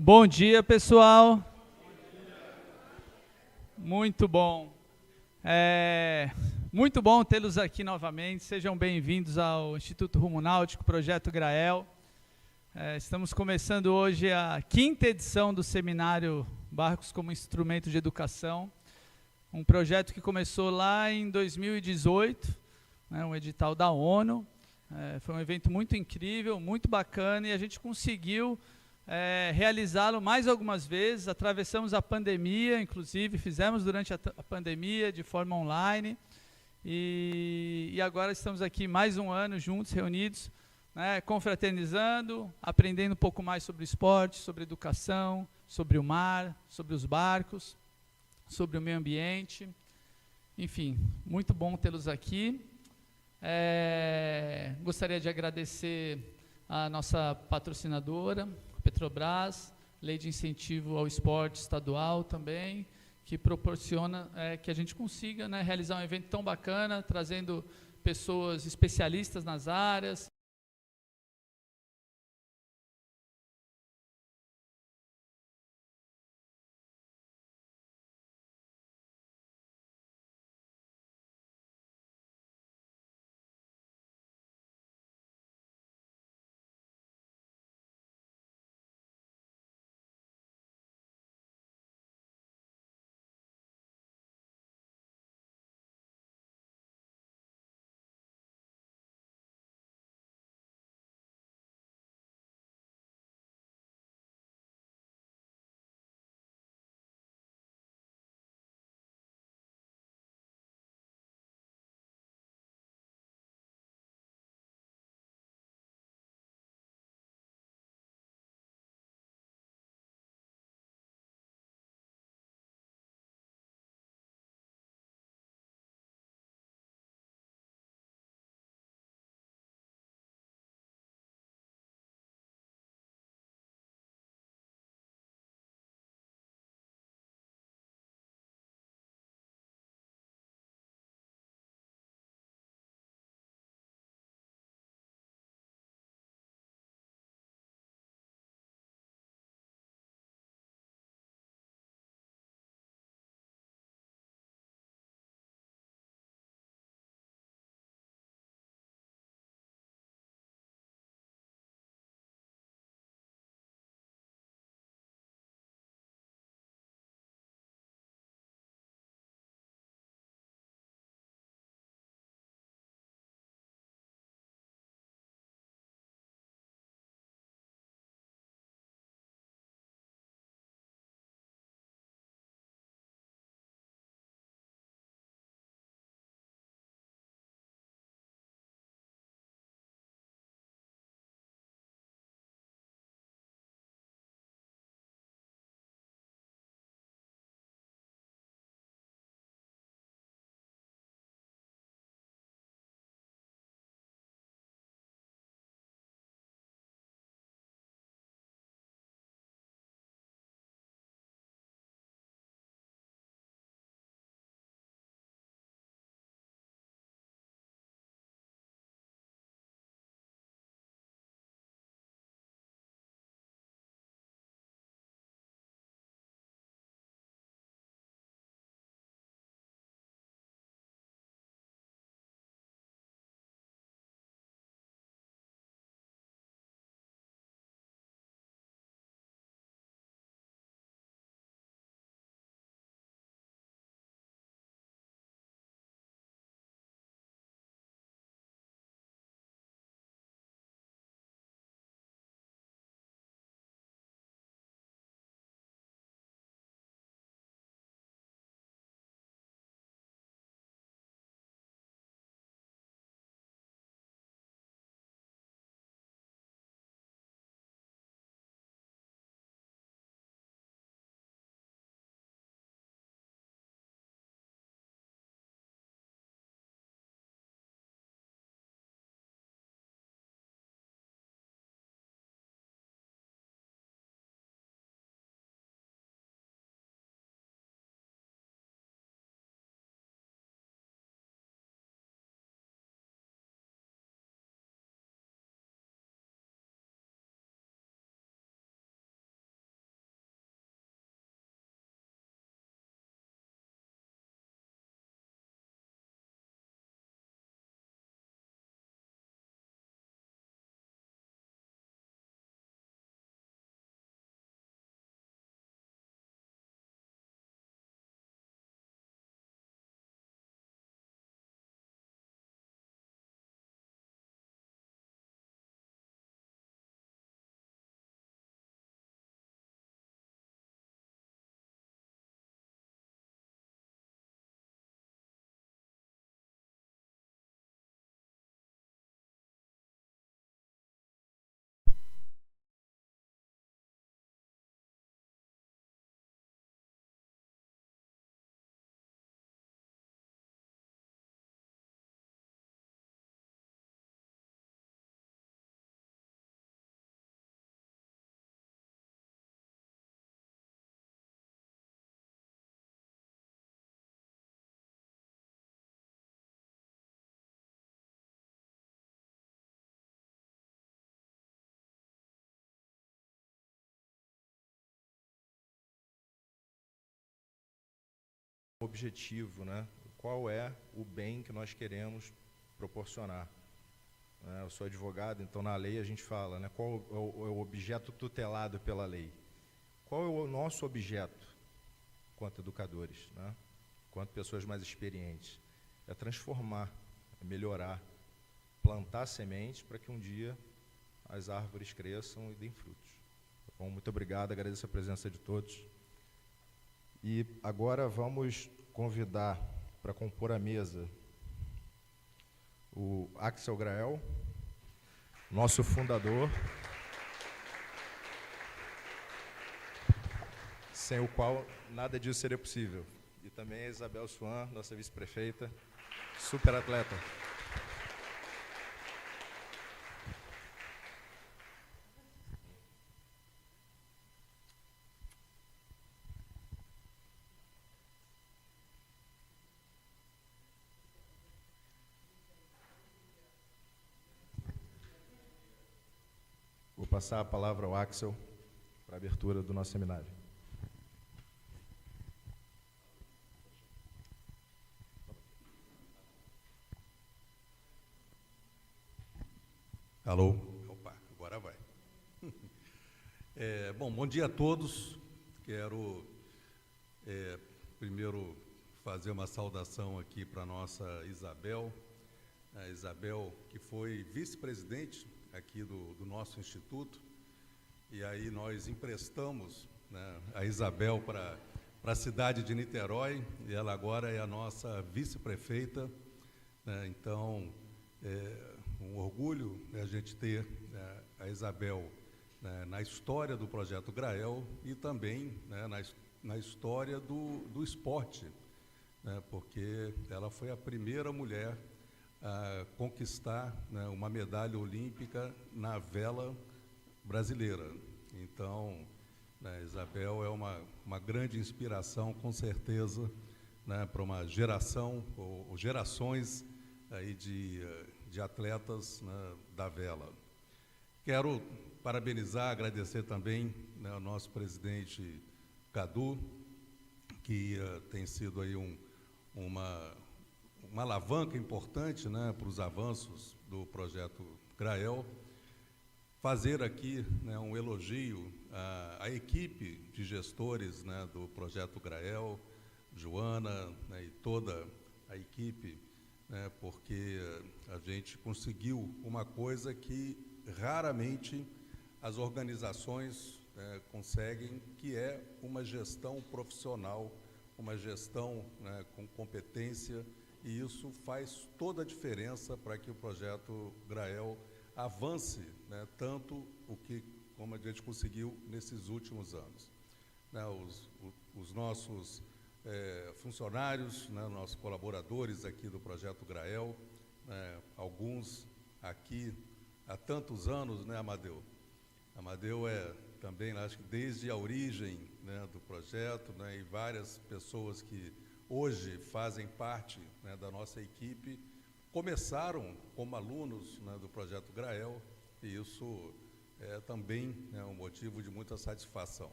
Bom dia, pessoal. Muito bom. Muito bom tê-los aqui novamente. Sejam bem-vindos ao Instituto Rumo Náutico, Projeto Grael. Estamos começando hoje a 5ª edição do seminário Barcos como Instrumento de Educação, um projeto que começou lá em 2018, um edital da ONU. Foi um evento muito incrível, muito bacana, e a gente conseguiu realizá-lo mais algumas vezes. Atravessamos a pandemia, inclusive, fizemos durante a pandemia de forma online, e agora estamos aqui mais um ano juntos, reunidos, confraternizando, aprendendo um pouco mais sobre esporte, sobre educação, sobre o mar, sobre os barcos, sobre o meio ambiente. Enfim, muito bom tê-los aqui. Gostaria de agradecer a nossa patrocinadora, Petrobras, Lei de Incentivo ao Esporte Estadual também, que proporciona que a gente consiga realizar um evento tão bacana, trazendo pessoas especialistas nas áreas, objetivo, né? Qual é o bem que nós queremos proporcionar. Eu sou advogado, então na lei a gente fala, né, qual é o objeto tutelado pela lei. Qual é o nosso objeto, quanto educadores, né, quanto pessoas mais experientes? É transformar, é melhorar, plantar sementes para que um dia as árvores cresçam e deem frutos. Bom, muito obrigado, agradeço a presença de todos. E agora vamos convidar para compor a mesa o Axel Grael, nosso fundador, sem o qual nada disso seria possível. E também a Isabel Swan, nossa vice-prefeita, super atleta. Vou passar a palavra ao Axel para a abertura do nosso seminário. Alô? Opa, agora vai. Bom dia a todos. Quero primeiro fazer uma saudação aqui para a nossa Isabel. A Isabel, que foi vice-presidente aqui do nosso instituto, e aí nós emprestamos, né, a Isabel para a cidade de Niterói, e ela agora é a nossa vice-prefeita, né, então um orgulho, né, a gente ter a Isabel, né, na história do Projeto Grael e também, né, na história do esporte, né, porque ela foi a primeira mulher a conquistar, né, uma medalha olímpica na vela brasileira. Então, né, Isabel é uma grande inspiração, com certeza, né, para uma geração ou gerações aí de atletas, né, da vela. Quero parabenizar, agradecer também, né, ao nosso presidente Cadu, que tem sido aí uma alavanca importante, né, para os avanços do projeto Grael. Fazer aqui, né, um elogio à equipe de gestores, né, do projeto Grael, Joana, né, e toda a equipe, né, porque a gente conseguiu uma coisa que raramente as organizações conseguem, que é uma gestão profissional, uma gestão, né, com competência, e isso faz toda a diferença para que o projeto Grael avance, né, tanto como a gente conseguiu nesses últimos anos. Né, os nossos funcionários, né, nossos colaboradores aqui do projeto Grael, né, alguns aqui há tantos anos, né, Amadeu? Amadeu também, acho que desde a origem, né, do projeto, né, e várias pessoas que hoje fazem parte, né, da nossa equipe, começaram como alunos, né, do projeto Grael, e isso é também, né, um motivo de muita satisfação.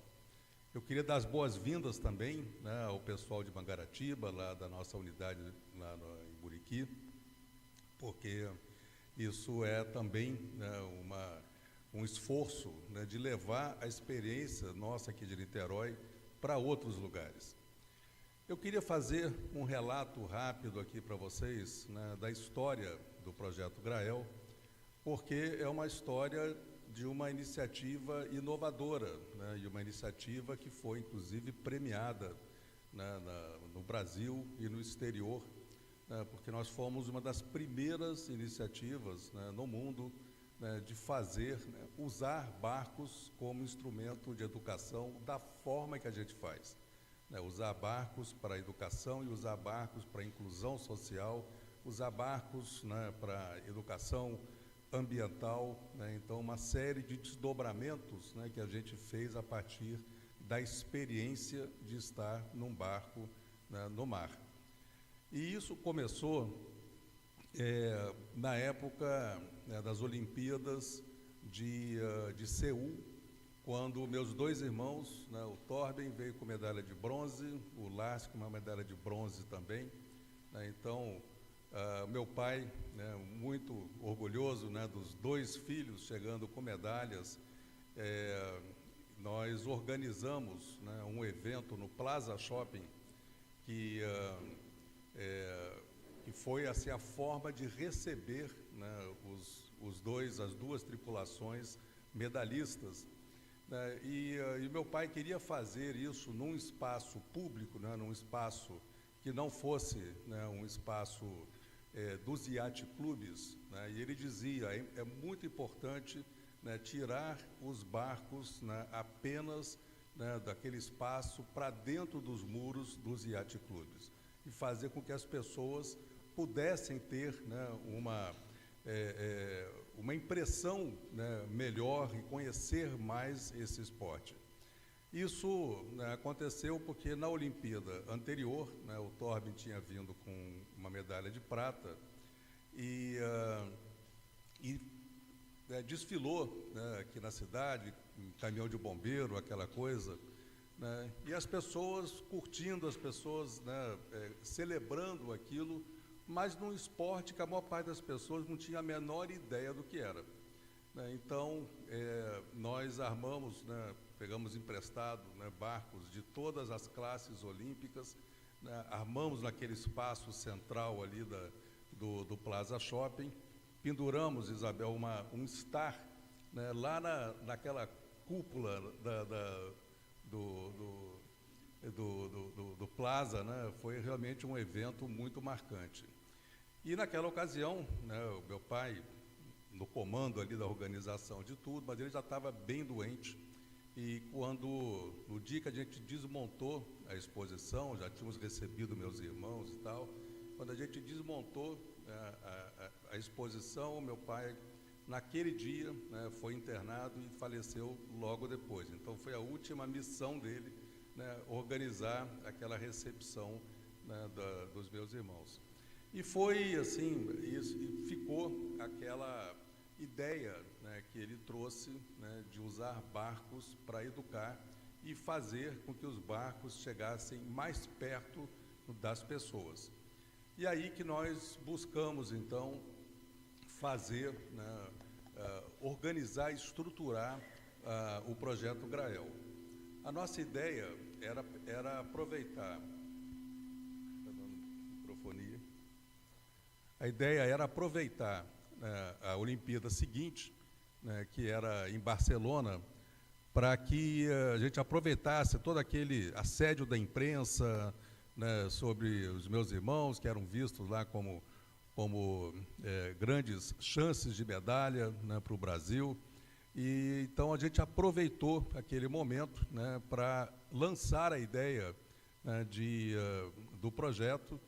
Eu queria dar as boas-vindas também, né, ao pessoal de Mangaratiba, lá da nossa unidade lá em Buriqui, porque isso é também, né, um esforço, né, de levar a experiência nossa aqui de Niterói para outros lugares. Eu queria fazer um relato rápido aqui para vocês, né, da história do Projeto Grael, porque é uma história de uma iniciativa inovadora, né, e uma iniciativa que foi, inclusive, premiada, né, no Brasil e no exterior, né, porque nós fomos uma das primeiras iniciativas, né, no mundo, né, de fazer, né, usar barcos como instrumento de educação da forma que a gente faz. Né, usar barcos para a educação e usar barcos para a inclusão social, usar barcos, né, para educação ambiental, né, então uma série de desdobramentos, né, que a gente fez a partir da experiência de estar num barco, né, no mar. E isso começou na época, né, das Olimpíadas de Seul, quando meus dois irmãos, né, o Torben veio com medalha de bronze, o Lars com uma medalha de bronze também, né. Então, meu pai, né, muito orgulhoso, né, dos dois filhos chegando com medalhas, nós organizamos, né, um evento no Plaza Shopping que foi assim a forma de receber, né, as duas tripulações medalhistas, né. E meu pai queria fazer isso num espaço público, né, num espaço que não fosse, né, um espaço dos yacht clubes, né. E ele dizia, é muito importante, né, tirar os barcos, né, apenas, né, daquele espaço para dentro dos muros dos yacht clubes e fazer com que as pessoas pudessem ter, né, uma impressão, né, melhor e conhecer mais esse esporte. Isso, né, aconteceu porque na Olimpíada anterior, né, o Torben tinha vindo com uma medalha de prata e desfilou, né, aqui na cidade, um caminhão de bombeiro, aquela coisa, né, e as pessoas curtindo, as pessoas, né, celebrando aquilo, mas num esporte que a maior parte das pessoas não tinha a menor ideia do que era, né. Então, nós armamos, né, pegamos emprestado, né, barcos de todas as classes olímpicas, né, armamos naquele espaço central ali do Plaza Shopping, penduramos, Isabel, um star, né, lá naquela cúpula do Plaza, né. Foi realmente um evento muito marcante. E naquela ocasião, né, o meu pai, no comando ali da organização de tudo, mas ele já estava bem doente. E no dia que a gente desmontou a exposição, já tínhamos recebido meus irmãos e tal, quando a gente desmontou a exposição, meu pai, naquele dia, né, foi internado e faleceu logo depois. Então, foi a última missão dele, né, organizar aquela recepção, né, dos meus irmãos. E foi assim, isso, e ficou aquela ideia, né, que ele trouxe, né, de usar barcos para educar e fazer com que os barcos chegassem mais perto das pessoas. E aí que nós buscamos, então, fazer, né, organizar e estruturar o projeto Grael. A nossa ideia era aproveitar... Está dando microfonia. A ideia era aproveitar, né, a Olimpíada seguinte, né, que era em Barcelona, para que a gente aproveitasse todo aquele assédio da imprensa, né, sobre os meus irmãos, que eram vistos lá como grandes chances de medalha, né, para o Brasil. E então a gente aproveitou aquele momento, né, para lançar a ideia, né, do projeto,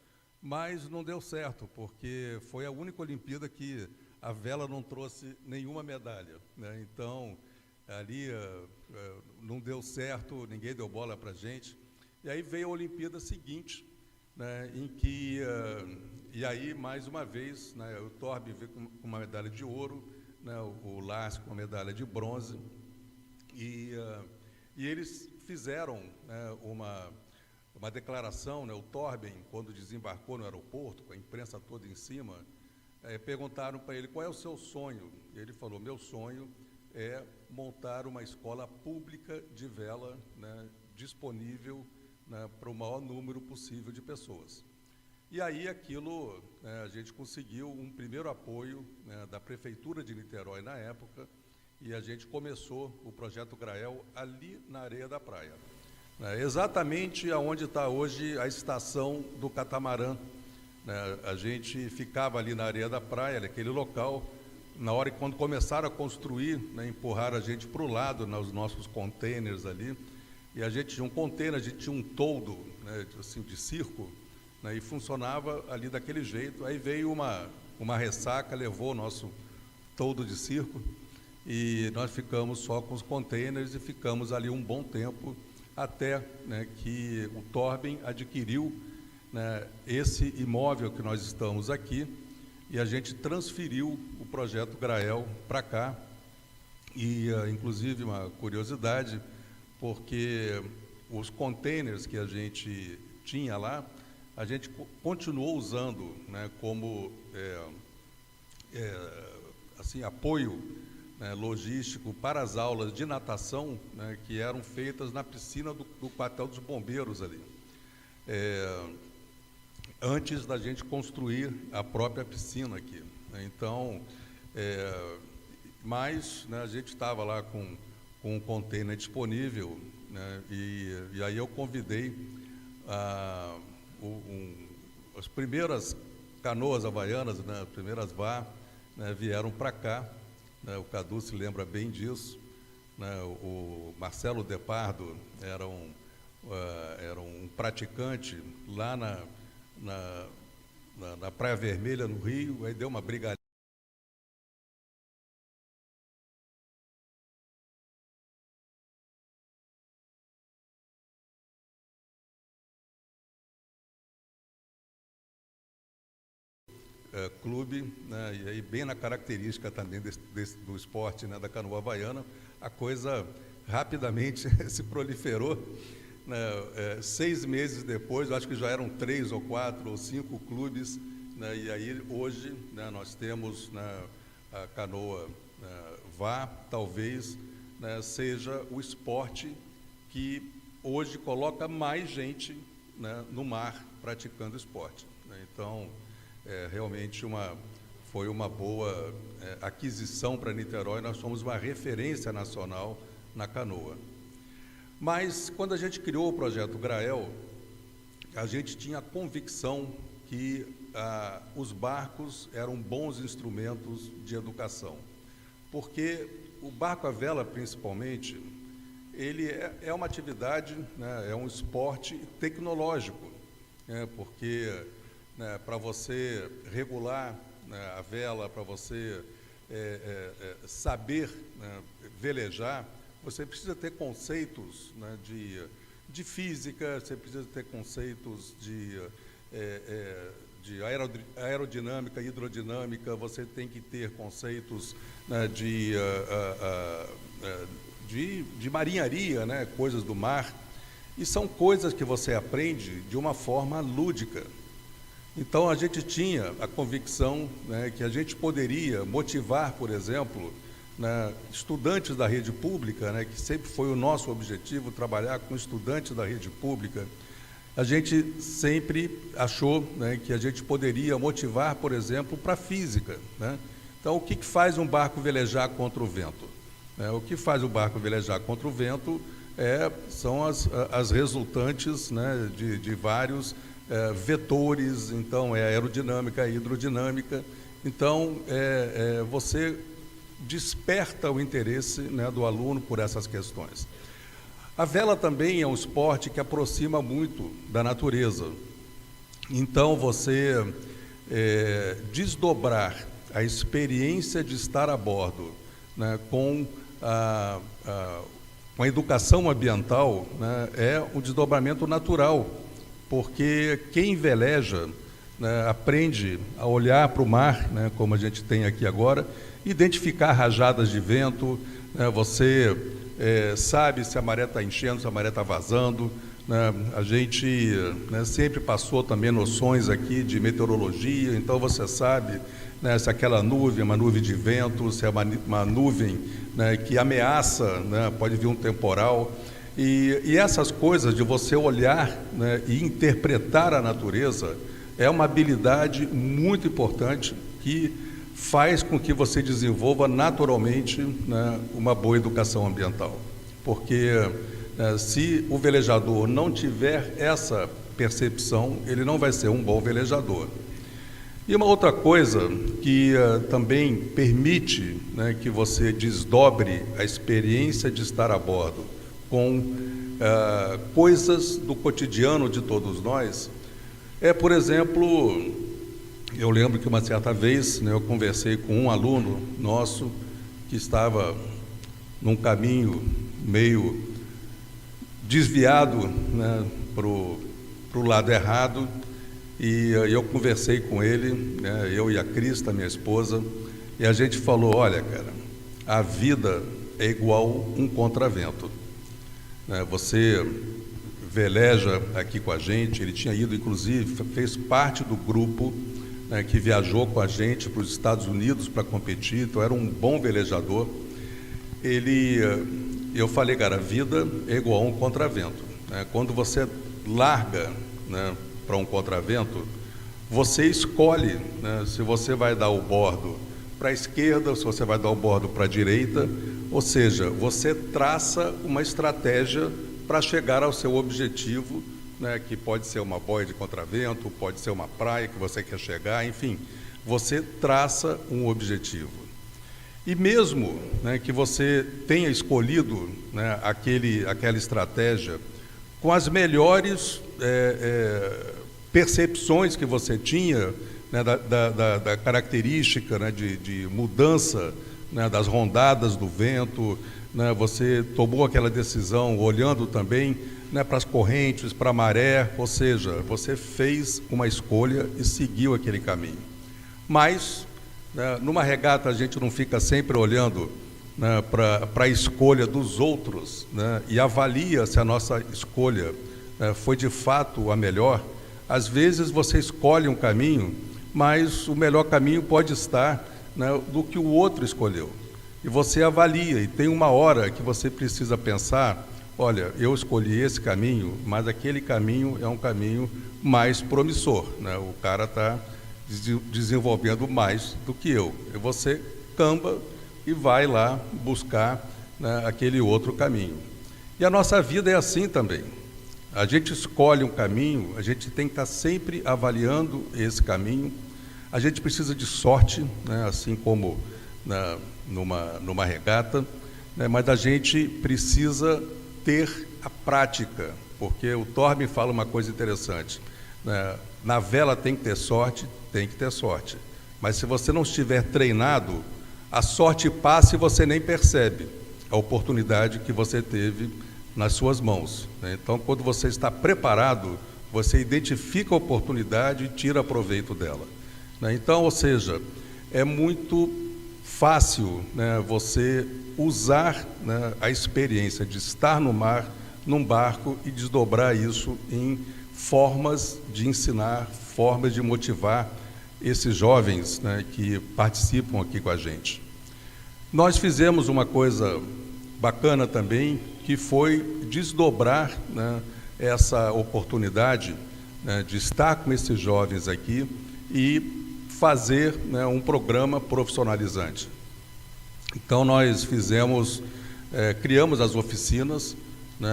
mas não deu certo, porque foi a única Olimpíada que a vela não trouxe nenhuma medalha, né? Então, ali não deu certo, ninguém deu bola para a gente. E aí veio a Olimpíada seguinte, né, em que, e aí, mais uma vez, né, o Torben veio com uma medalha de ouro, né, o Lars com uma medalha de bronze, e eles fizeram, né, uma declaração, né, o Torben, quando desembarcou no aeroporto, com a imprensa toda em cima, perguntaram para ele, qual é o seu sonho? E ele falou, meu sonho é montar uma escola pública de vela, né, disponível, né, para o maior número possível de pessoas. E aí aquilo, né, a gente conseguiu um primeiro apoio, né, da Prefeitura de Niterói na época, e a gente começou o projeto Grael ali na areia da praia. Exatamente aonde está hoje a estação do catamarã, né? A gente ficava ali na areia da praia, naquele local, na hora que quando começaram a construir, né, empurraram a gente para o lado, nos nossos containers ali, e a gente tinha um container, a gente tinha um toldo, né, assim, de circo, né, e funcionava ali daquele jeito. Aí veio uma ressaca, levou o nosso toldo de circo, e nós ficamos só com os containers e ficamos ali um bom tempo, até, né, que o Torben adquiriu, né, esse imóvel que nós estamos aqui, e a gente transferiu o projeto Grael para cá, E, inclusive, uma curiosidade, porque os containers que a gente tinha lá, a gente continuou usando, né, como assim, apoio, né, logístico para as aulas de natação, né, que eram feitas na piscina do quartel dos bombeiros ali, antes da gente construir a própria piscina aqui, né. Então, mas, né, a gente estava lá com um container disponível, né, e aí eu convidei as primeiras canoas havaianas, né, as primeiras VA, né, vieram para cá, né, o Cadu se lembra bem disso, né, o Marcelo Depardo era um praticante lá na Praia Vermelha, no Rio, aí deu uma briga clube, né, e aí bem na característica também do esporte, né, da canoa havaiana, a coisa rapidamente se proliferou, né, 6 meses depois, eu acho que já eram 3 ou 4 ou 5 clubes, né, e aí hoje, né, nós temos, né, a canoa, VA, talvez, né, seja o esporte que hoje coloca mais gente, né, no mar praticando esporte, né. Então, realmente foi uma boa aquisição para Niterói, nós somos uma referência nacional na canoa. Mas, quando a gente criou o projeto Grael, a gente tinha a convicção que os barcos eram bons instrumentos de educação, porque o barco à vela, principalmente, ele é uma atividade, né, é um esporte tecnológico, né, porque para você regular, né, a vela, para você saber, né, velejar, você precisa ter conceitos, né, de física, você precisa ter conceitos de aerodinâmica, hidrodinâmica, você tem que ter conceitos, né, de marinharia, né, coisas do mar, e são coisas que você aprende de uma forma lúdica. Então, a gente tinha a convicção, né, que a gente poderia motivar, por exemplo, né, estudantes da rede pública, né, que sempre foi o nosso objetivo, trabalhar com estudantes da rede pública. A gente sempre achou, né, que a gente poderia motivar, por exemplo, para a física, né? Então, o que faz um barco velejar contra o vento? O que faz o barco velejar contra o vento são as resultantes, né, de vários vetores, então é aerodinâmica, hidrodinâmica. Então, você desperta o interesse, né, do aluno por essas questões. A vela também é um esporte que aproxima muito da natureza. Então, você desdobrar a experiência de estar a bordo, né, com a educação ambiental, né, é um desdobramento natural, porque quem veleja, né, aprende a olhar para o mar, né, como a gente tem aqui agora, identificar rajadas de vento, né, você sabe se a maré está enchendo, se a maré está vazando, né, a gente, né, sempre passou também noções aqui de meteorologia, então você sabe, né, se aquela nuvem é uma nuvem de vento, se é uma nuvem, né, que ameaça, né, pode vir um temporal. E essas coisas de você olhar, né, e interpretar a natureza é uma habilidade muito importante que faz com que você desenvolva naturalmente, né, uma boa educação ambiental. Porque se o velejador não tiver essa percepção, ele não vai ser um bom velejador. E uma outra coisa que também permite, né, que você desdobre a experiência de estar a bordo com coisas do cotidiano de todos nós, por exemplo, eu lembro que uma certa vez, né, eu conversei com um aluno nosso que estava num caminho meio desviado, né, para o lado errado, e eu conversei com ele, né, eu e a Crista, minha esposa, e a gente falou: olha, cara, a vida é igual um contravento. Você veleja aqui com a gente, ele tinha ido, inclusive, fez parte do grupo que viajou com a gente para os Estados Unidos para competir, então era um bom velejador. Eu falei, cara, a vida é igual a um contravento. Quando você larga, para um contravento, você escolhe, se você vai dar o bordo para a esquerda ou se você vai dar o bordo para a direita, ou seja, você traça uma estratégia para chegar ao seu objetivo, que pode ser uma boia de contravento, pode ser uma praia que você quer chegar, enfim, você traça um objetivo. E mesmo que você tenha escolhido aquela estratégia com as melhores percepções que você tinha, da característica de mudança das rondadas do vento, você tomou aquela decisão olhando também para as correntes, para a maré, ou seja, você fez uma escolha e seguiu aquele caminho. Mas, numa regata, a gente não fica sempre olhando para a escolha dos outros, e avalia se a nossa escolha foi de fato a melhor. Às vezes você escolhe um caminho, mas o melhor caminho pode estar do que o outro escolheu. E você avalia, e tem uma hora que você precisa pensar, olha, eu escolhi esse caminho, mas aquele caminho é um caminho mais promissor, o cara está desenvolvendo mais do que eu. E você camba e vai lá buscar aquele outro caminho. E a nossa vida é assim também. A gente escolhe um caminho, a gente tem que estar sempre avaliando esse caminho. A gente precisa de sorte, assim como numa regata, mas a gente precisa ter a prática, porque o Torben fala uma coisa interessante, na vela tem que ter sorte, mas se você não estiver treinado, a sorte passa e você nem percebe a oportunidade que você teve nas suas mãos. Então, quando você está preparado, você identifica a oportunidade e tira proveito dela. Então, ou seja, é muito fácil você usar a experiência de estar no mar, num barco, e desdobrar isso em formas de ensinar, formas de motivar esses jovens que participam aqui com a gente. Nós fizemos uma coisa bacana também, que foi desdobrar essa oportunidade de estar com esses jovens aqui e fazer um programa profissionalizante. Então, nós criamos as oficinas,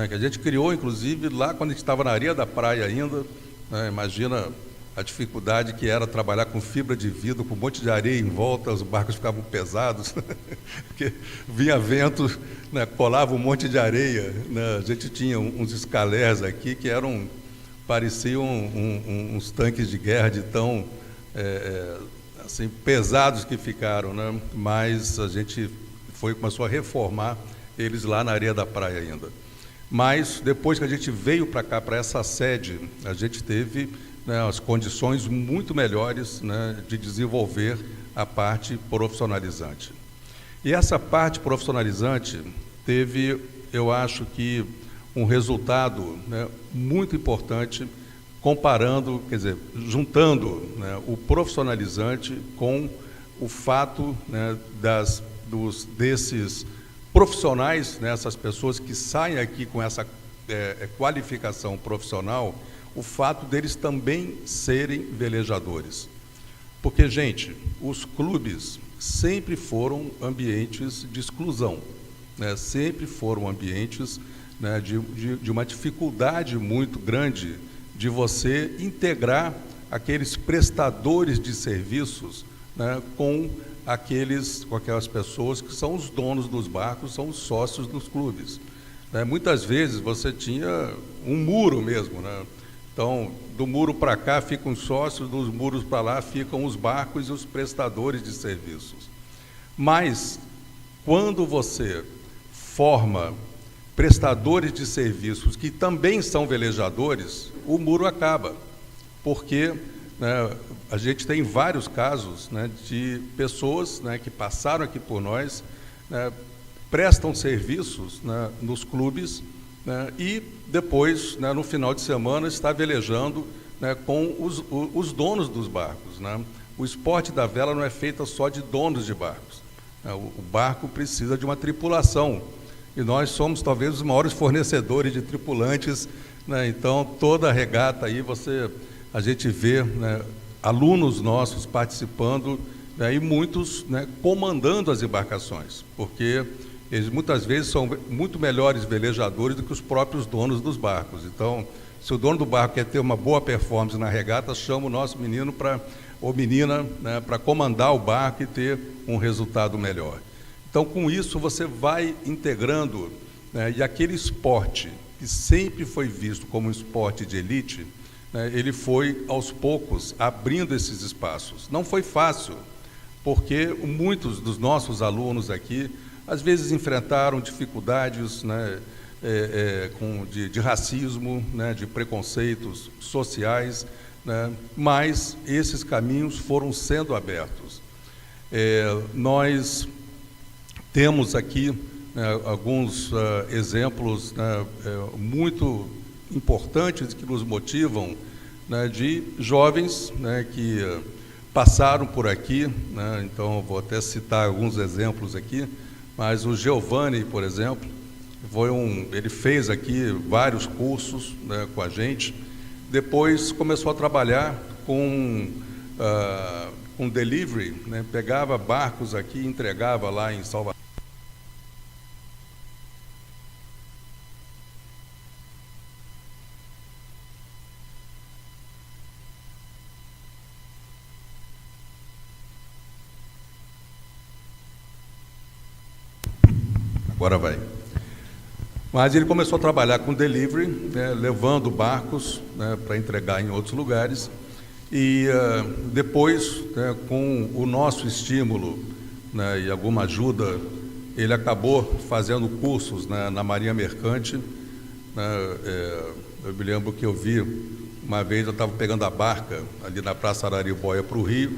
que a gente criou, inclusive, lá quando a gente estava na areia da praia ainda. Imagina a dificuldade que era trabalhar com fibra de vidro, com um monte de areia em volta, os barcos ficavam pesados, porque vinha vento, colava um monte de areia. A gente tinha uns escalés aqui que pareciam uns tanques de guerra de tão assim, pesados que ficaram, mas a gente começou a reformar eles lá na areia da praia ainda. Mas depois que a gente veio para cá, para essa sede, a gente teve as condições muito melhores de desenvolver a parte profissionalizante. E essa parte profissionalizante teve, eu acho que, um resultado muito importante, comparando, quer dizer, juntando o profissionalizante com o fato desses profissionais, essas pessoas que saem aqui com essa qualificação profissional, o fato deles também serem velejadores. Porque, gente, os clubes sempre foram ambientes de exclusão, sempre foram ambientes de uma dificuldade muito grande de você integrar aqueles prestadores de serviços com aquelas pessoas que são os donos dos barcos, são os sócios dos clubes. Muitas vezes você tinha um muro mesmo, Então, do muro para cá ficam os sócios, dos muros para lá ficam os barcos e os prestadores de serviços. Mas, quando você forma prestadores de serviços que também são velejadores, o muro acaba, porque a gente tem vários casos de pessoas que passaram aqui por nós, prestam serviços, né, nos clubes, né, e depois, né, no final de semana, está velejando, né, com os donos dos barcos, né? O esporte da vela não é feito só de donos de barcos, né? O barco precisa de uma tripulação, e nós somos talvez os maiores fornecedores de tripulantes, né? Então, toda a regata aí, a gente vê, né, alunos nossos participando, né, e muitos, né, comandando as embarcações, porque eles muitas vezes são muito melhores velejadores do que os próprios donos dos barcos. Então, se o dono do barco quer ter uma boa performance na regata, chama o nosso menino ou menina, né, para comandar o barco e ter um resultado melhor. Então, com isso, você vai integrando, né, e aquele esporte que sempre foi visto como um esporte de elite, né, ele foi, aos poucos, abrindo esses espaços. Não foi fácil, porque muitos dos nossos alunos aqui, às vezes, enfrentaram dificuldades, né, de racismo, né, de preconceitos sociais, né, mas esses caminhos foram sendo abertos. Nós temos aqui, né, alguns exemplos, né, muito importantes que nos motivam, né, de jovens, né, que passaram por aqui, né, então vou até citar alguns exemplos aqui, mas o Giovanni, por exemplo, ele fez aqui vários cursos, né, com a gente, depois começou a trabalhar com delivery, né, pegava barcos aqui e entregava lá em Salvador. Agora vai. Mas ele começou a trabalhar com delivery, né, levando barcos, né, para entregar em outros lugares. E depois, né, com o nosso estímulo, né, e alguma ajuda, ele acabou fazendo cursos, né, na Marinha Mercante. Né, eu me lembro que eu vi, uma vez eu estava pegando a barca ali na Praça Araribóia para o Rio.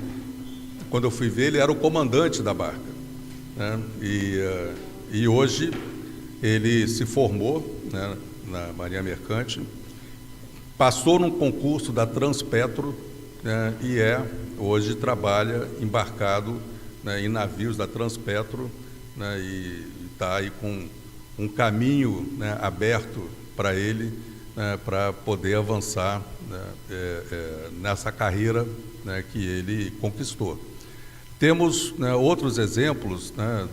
Quando eu fui ver, ele era o comandante da barca, né, e hoje ele se formou, né, na Marinha Mercante, passou num concurso da Transpetro, né, e hoje trabalha embarcado, né, em navios da Transpetro, né, e está aí com um caminho, né, aberto para ele, né, para poder avançar, né, nessa carreira, né, que ele conquistou. Temos, né, outros exemplos, né,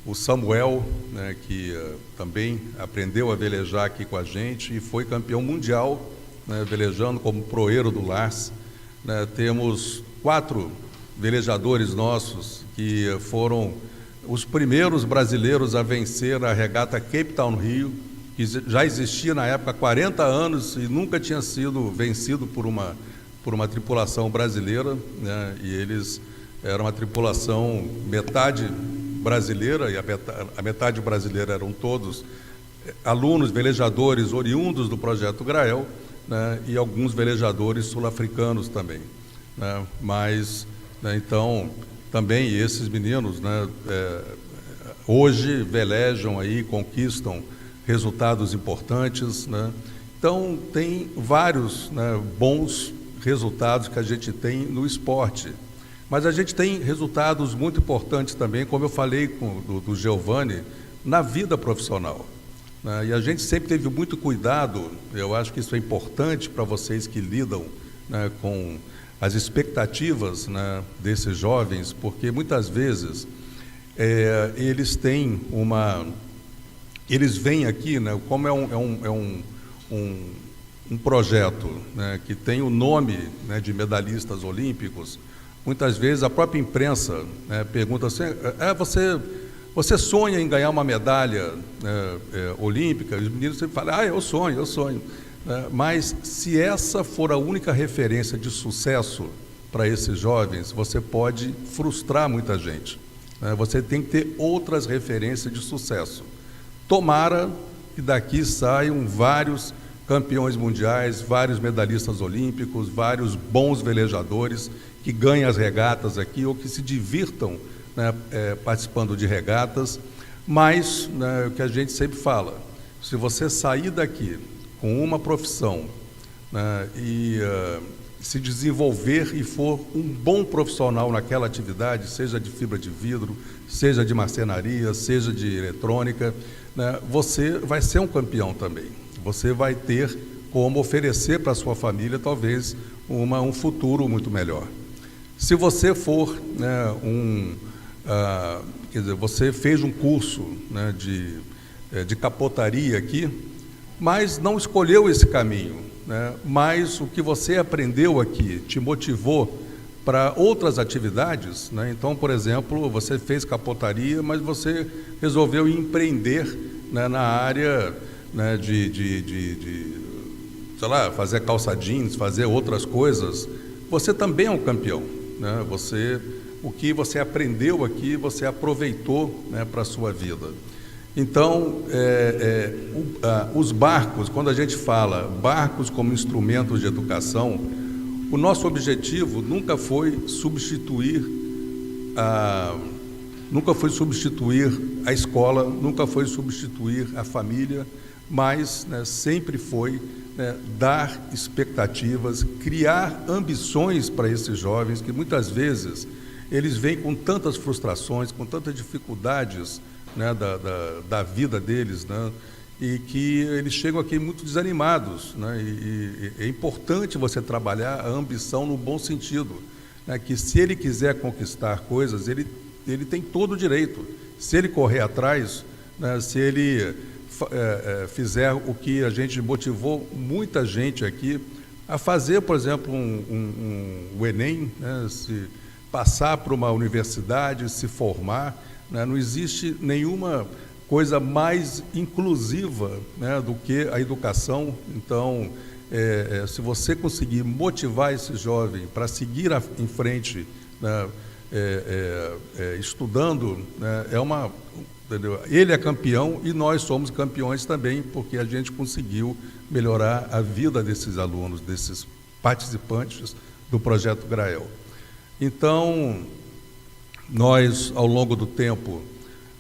o Samuel, né, que também aprendeu a velejar aqui com a gente e foi campeão mundial, né, velejando como proeiro do Lars. Né, temos 4 velejadores nossos que foram os primeiros brasileiros a vencer a regata Cape Town Rio, que já existia na época há 40 anos e nunca tinha sido vencido por uma tripulação brasileira, né, e eles eram uma tripulação metade brasileira, e a metade brasileira eram todos alunos, velejadores oriundos do Projeto Grael, né, e alguns velejadores sul-africanos também, né, mas, né, então, também esses meninos, né, hoje velejam aí, conquistam resultados importantes, né, então tem vários, né, bons resultados que a gente tem no esporte. Mas a gente tem resultados muito importantes também, como eu falei do Giovanni, na vida profissional, né? E a gente sempre teve muito cuidado, eu acho que isso é importante para vocês que lidam, né, com as expectativas, né, desses jovens, porque muitas vezes eles vêm aqui, né, como é um projeto, né, que tem o nome, né, de medalhistas olímpicos. Muitas vezes a própria imprensa, né, pergunta assim, você sonha em ganhar uma medalha, né, olímpica? Os meninos sempre falam, eu sonho. Mas se essa for a única referência de sucesso para esses jovens, você pode frustrar muita gente, né? Você tem que ter outras referências de sucesso. Tomara que daqui saiam vários campeões mundiais, vários medalhistas olímpicos, vários bons velejadores que ganhem as regatas aqui ou que se divirtam, né, participando de regatas, Mas, né, o que a gente sempre fala, se você sair daqui com uma profissão, né, e se desenvolver e for um bom profissional naquela atividade, seja de fibra de vidro, seja de marcenaria, seja de eletrônica, né, você vai ser um campeão também. Você vai ter como oferecer para a sua família, talvez, um futuro muito melhor. Se você for, né, quer dizer, você fez um curso, né, de capotaria aqui, mas não escolheu esse caminho, né, mas o que você aprendeu aqui te motivou para outras atividades, né? Então, por exemplo, você fez capotaria, mas você resolveu empreender, né, na área, né, sei lá, fazer calça jeans, fazer outras coisas. Você também é um campeão, né? O que você aprendeu aqui, você aproveitou, né, para a sua vida. Então, os barcos, quando a gente fala barcos como instrumentos de educação, o nosso objetivo nunca foi substituir a escola, nunca foi substituir a família, mas, né, sempre foi, né, dar expectativas, criar ambições para esses jovens que muitas vezes eles vêm com tantas frustrações, com tantas dificuldades, né, da vida deles, né, e que eles chegam aqui muito desanimados, né, e é importante você trabalhar a ambição no bom sentido, né, que se ele quiser conquistar coisas, ele tem todo o direito. Se ele correr atrás, né, se ele fizer o que a gente motivou muita gente aqui a fazer, por exemplo, o Enem, né, se passar para uma universidade, se formar, né, não existe nenhuma coisa mais inclusiva, né, do que a educação. Então, se você conseguir motivar esse jovem para seguir em frente, né, estudando, né, entendeu? Ele é campeão e nós somos campeões também, porque a gente conseguiu melhorar a vida desses alunos, desses participantes do Projeto Grael. Então, nós, ao longo do tempo,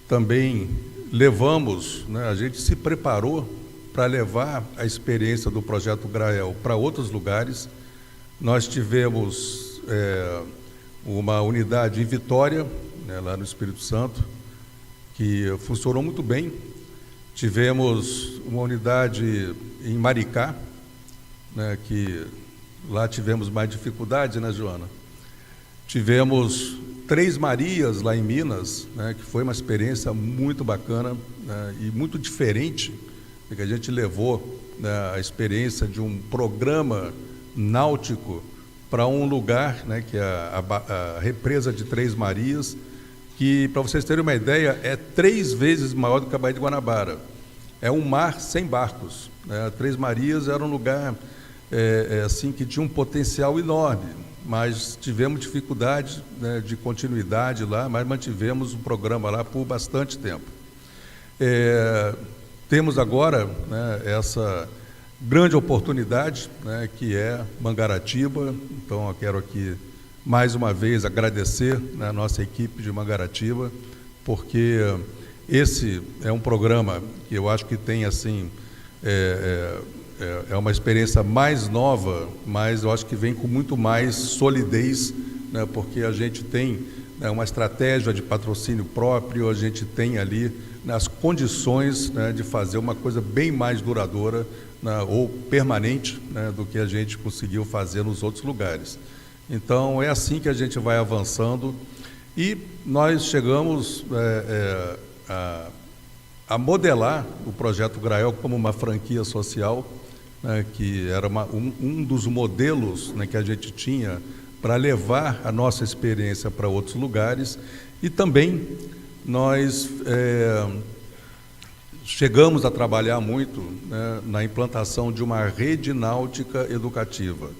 também levamos, né, a gente se preparou para levar a experiência do Projeto Grael para outros lugares. Nós tivemos uma unidade em Vitória, né, lá no Espírito Santo, que funcionou muito bem. Tivemos uma unidade em Maricá, né, que lá tivemos mais dificuldade, né, Joana? Tivemos Três Marias lá em Minas, né, que foi uma experiência muito bacana, né, e muito diferente, porque a gente levou, né, a experiência de um programa náutico para um lugar, né, que é a represa de Três Marias, que, para vocês terem uma ideia, é 3 vezes maior do que a Baía de Guanabara. É um mar sem barcos, né? Três Marias era um lugar assim, que tinha um potencial enorme, mas tivemos dificuldade, né, de continuidade lá, mas mantivemos o programa lá por bastante tempo. Temos agora, né, essa grande oportunidade, né, que é Mangaratiba. Então, eu quero aqui, mais uma vez, agradecer, né, a nossa equipe de Mangaratiba, porque esse é um programa que eu acho que tem, assim, é uma experiência mais nova, mas eu acho que vem com muito mais solidez, né, porque a gente tem, né, uma estratégia de patrocínio próprio, a gente tem ali, né, as condições, né, de fazer uma coisa bem mais duradoura, né, ou permanente, né, do que a gente conseguiu fazer nos outros lugares. Então, é assim que a gente vai avançando e nós chegamos a modelar o Projeto Grael como uma franquia social, né, que era um dos modelos, né, que a gente tinha para levar a nossa experiência para outros lugares. E também nós chegamos a trabalhar muito, né, na implantação de uma rede náutica educativa,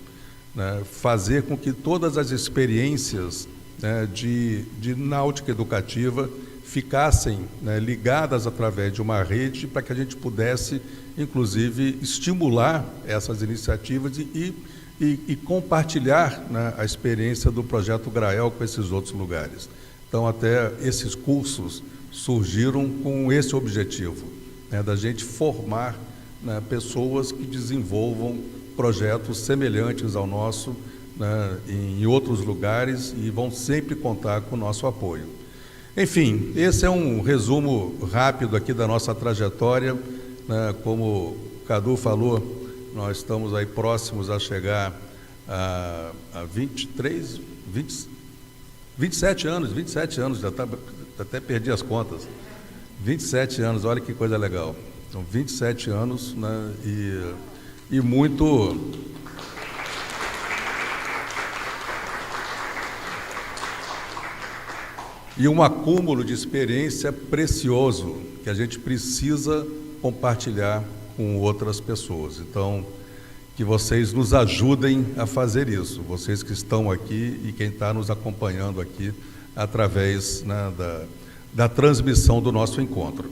né, fazer com que todas as experiências, né, de náutica educativa ficassem, né, ligadas através de uma rede para que a gente pudesse, inclusive, estimular essas iniciativas e compartilhar, né, a experiência do Projeto Grael com esses outros lugares. Então, até esses cursos, surgiram com esse objetivo, né, da gente formar, né, pessoas que desenvolvam projetos semelhantes ao nosso, né, em outros lugares, e vão sempre contar com o nosso apoio. Enfim, esse é um resumo rápido aqui da nossa trajetória, né, como o Cadu falou, nós estamos aí próximos a chegar a 27 anos, já até perdi as contas, 27 anos, olha que coisa legal, então 27 anos, né, e muito... E um acúmulo de experiência precioso que a gente precisa compartilhar com outras pessoas. Então, que vocês nos ajudem a fazer isso, vocês que estão aqui e quem está nos acompanhando aqui através, né, da transmissão do nosso encontro.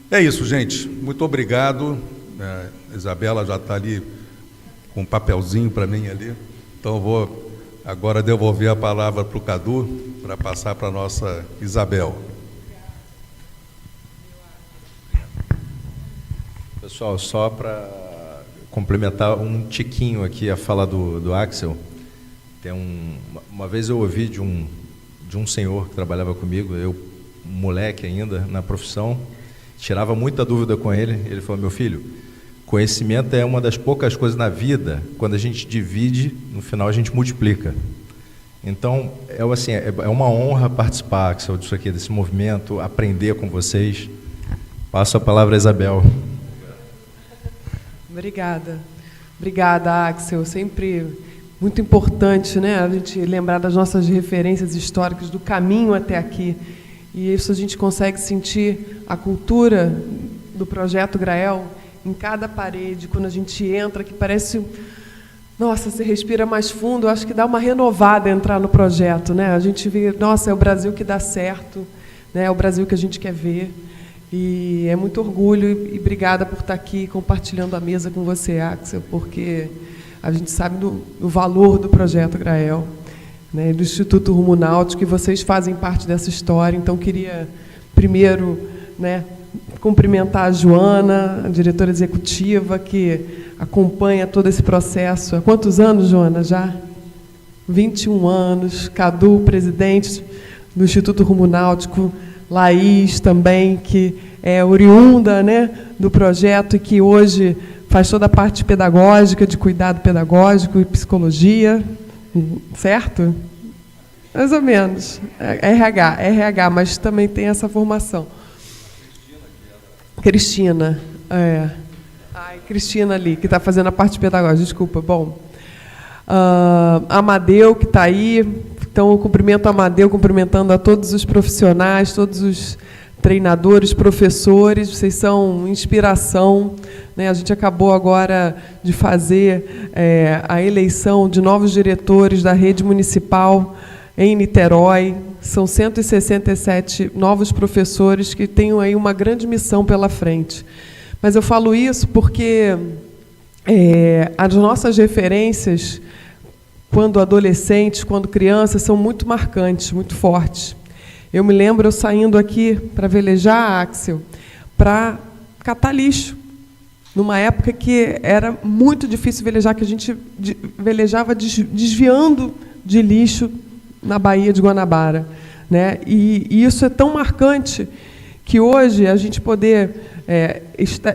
É isso, gente. Muito obrigado. A Isabela já está ali com um papelzinho para mim ali. Então, eu vou agora devolver a palavra para o Cadu, para passar para a nossa Isabel. Pessoal, só para complementar um tiquinho aqui a fala do Axel, tem uma vez eu ouvi de um senhor que trabalhava comigo, eu, moleque ainda, na profissão, tirava muita dúvida com ele, ele falou: meu filho, conhecimento é uma das poucas coisas na vida, quando a gente divide, no final a gente multiplica. Então, assim, é uma honra participar, Axel, disso aqui, desse movimento, aprender com vocês. Passo a palavra a Isabel. Obrigada. Obrigada, Axel. Sempre muito importante, né, a gente lembrar das nossas referências históricas, do caminho até aqui. E isso a gente consegue sentir a cultura do Projeto Grael em cada parede, quando a gente entra, que parece... Nossa, você respira mais fundo, acho que dá uma renovada entrar no projeto, né? A gente vê, nossa, é o Brasil que dá certo, né? É o Brasil que a gente quer ver. E é muito orgulho e obrigada por estar aqui compartilhando a mesa com você, Axel, porque a gente sabe do valor do Projeto Grael, né? Do Instituto Rumo Náutico, que vocês fazem parte dessa história. Então, queria primeiro, né, cumprimentar a Joana, a diretora executiva, que acompanha todo esse processo. Há quantos anos, Joana, já? 21 anos. Cadu, presidente do Instituto Rumo Náutico. Laís também, que é oriunda, né, do projeto e que hoje faz toda a parte pedagógica, de cuidado pedagógico e psicologia, certo? Mais ou menos. RH, mas também tem essa formação. Cristina, Cristina ali, que está fazendo a parte pedagógica, desculpa. Bom, Amadeu, que está aí, então eu cumprimento a Amadeu, cumprimentando a todos os profissionais, todos os treinadores, professores, vocês são inspiração, né? A gente acabou agora de fazer a eleição de novos diretores da rede municipal em Niterói. São 167 novos professores que têm aí uma grande missão pela frente. Mas eu falo isso porque as nossas referências, quando adolescentes, quando crianças, são muito marcantes, muito fortes. Eu me lembro eu saindo aqui para velejar, Axel, para catar lixo, numa época que era muito difícil velejar, que a gente velejava desviando de lixo na Baía de Guanabara, né? E isso é tão marcante que hoje a gente poder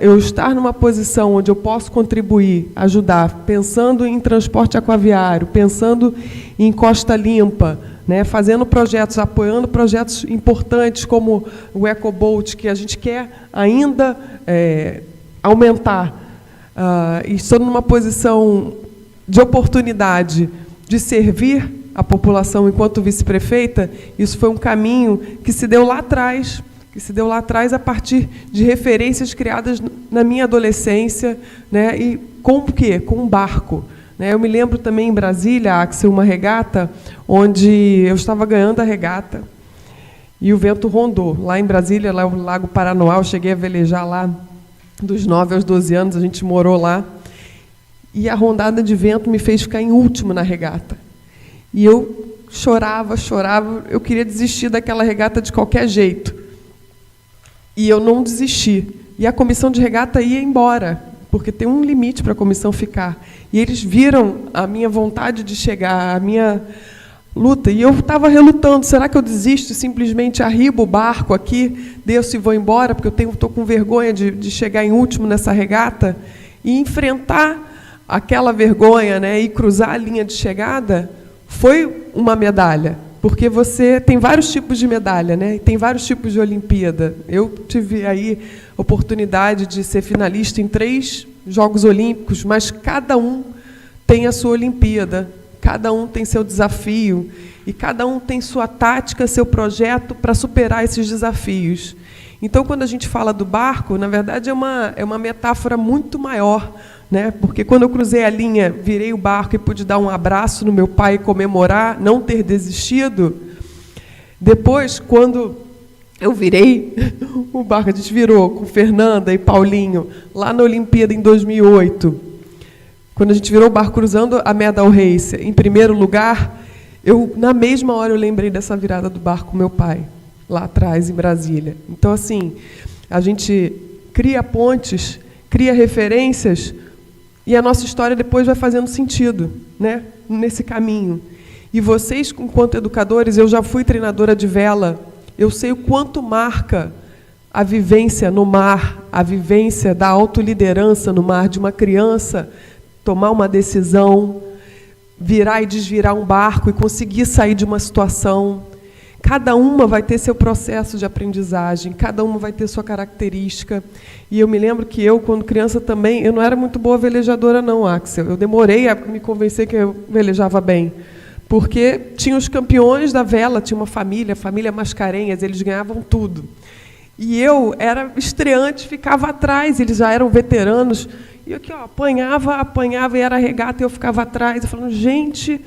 eu estar numa posição onde eu posso contribuir, ajudar, pensando em transporte aquaviário, pensando em Costa Limpa, né, fazendo projetos, apoiando projetos importantes como o EcoBoat, que a gente quer ainda aumentar, e estou numa posição de oportunidade de servir a população enquanto vice-prefeita. Isso foi um caminho que se deu lá atrás, a partir de referências criadas na minha adolescência, né, e com o quê? Com um barco. Né? Eu me lembro também em Brasília, Axel, uma regata, onde eu estava ganhando a regata e o vento rondou. Lá em Brasília, lá no Lago Paranoá, eu cheguei a velejar lá dos 9 aos 12 anos, a gente morou lá, e a rondada de vento me fez ficar em último na regata. E eu chorava, eu queria desistir daquela regata de qualquer jeito. E eu não desisti. E a comissão de regata ia embora, porque tem um limite para a comissão ficar. E eles viram a minha vontade de chegar, a minha luta. E eu estava relutando, será que eu desisto e simplesmente arribo o barco aqui, desço e vou embora, porque eu estou com vergonha de chegar em último nessa regata? E enfrentar aquela vergonha, né, e cruzar a linha de chegada, foi uma medalha. Porque você tem vários tipos de medalha, né? E tem vários tipos de Olimpíada. Eu tive aí a oportunidade de ser finalista em 3 Jogos Olímpicos, mas cada um tem a sua Olimpíada, cada um tem seu desafio, e cada um tem sua tática, seu projeto para superar esses desafios. Então, quando a gente fala do barco, na verdade, é uma metáfora muito maior, né? Porque quando eu cruzei a linha, virei o barco e pude dar um abraço no meu pai e comemorar, não ter desistido. Depois, quando eu virei o barco, a gente virou com Fernanda e Paulinho, lá na Olimpíada em 2008, quando a gente virou o barco cruzando a Medal Race, em primeiro lugar, na mesma hora eu lembrei dessa virada do barco com meu pai, lá atrás, em Brasília. Então, assim, a gente cria pontes, cria referências, e a nossa história depois vai fazendo sentido, né, nesse caminho. E vocês, enquanto educadores, eu já fui treinadora de vela, eu sei o quanto marca a vivência no mar, a vivência da autoliderança no mar, de uma criança tomar uma decisão, virar e desvirar um barco e conseguir sair de uma situação. Cada uma vai ter seu processo de aprendizagem, cada uma vai ter sua característica. E eu me lembro que eu, quando criança também, eu não era muito boa velejadora não, Axel. Eu demorei a me convencer que eu velejava bem. Porque tinha os campeões da vela, tinha uma família, a família Mascarenhas, eles ganhavam tudo. E eu era estreante, ficava atrás, eles já eram veteranos. E eu aqui, ó, apanhava, e era regata, e eu ficava atrás. Eu falando, gente,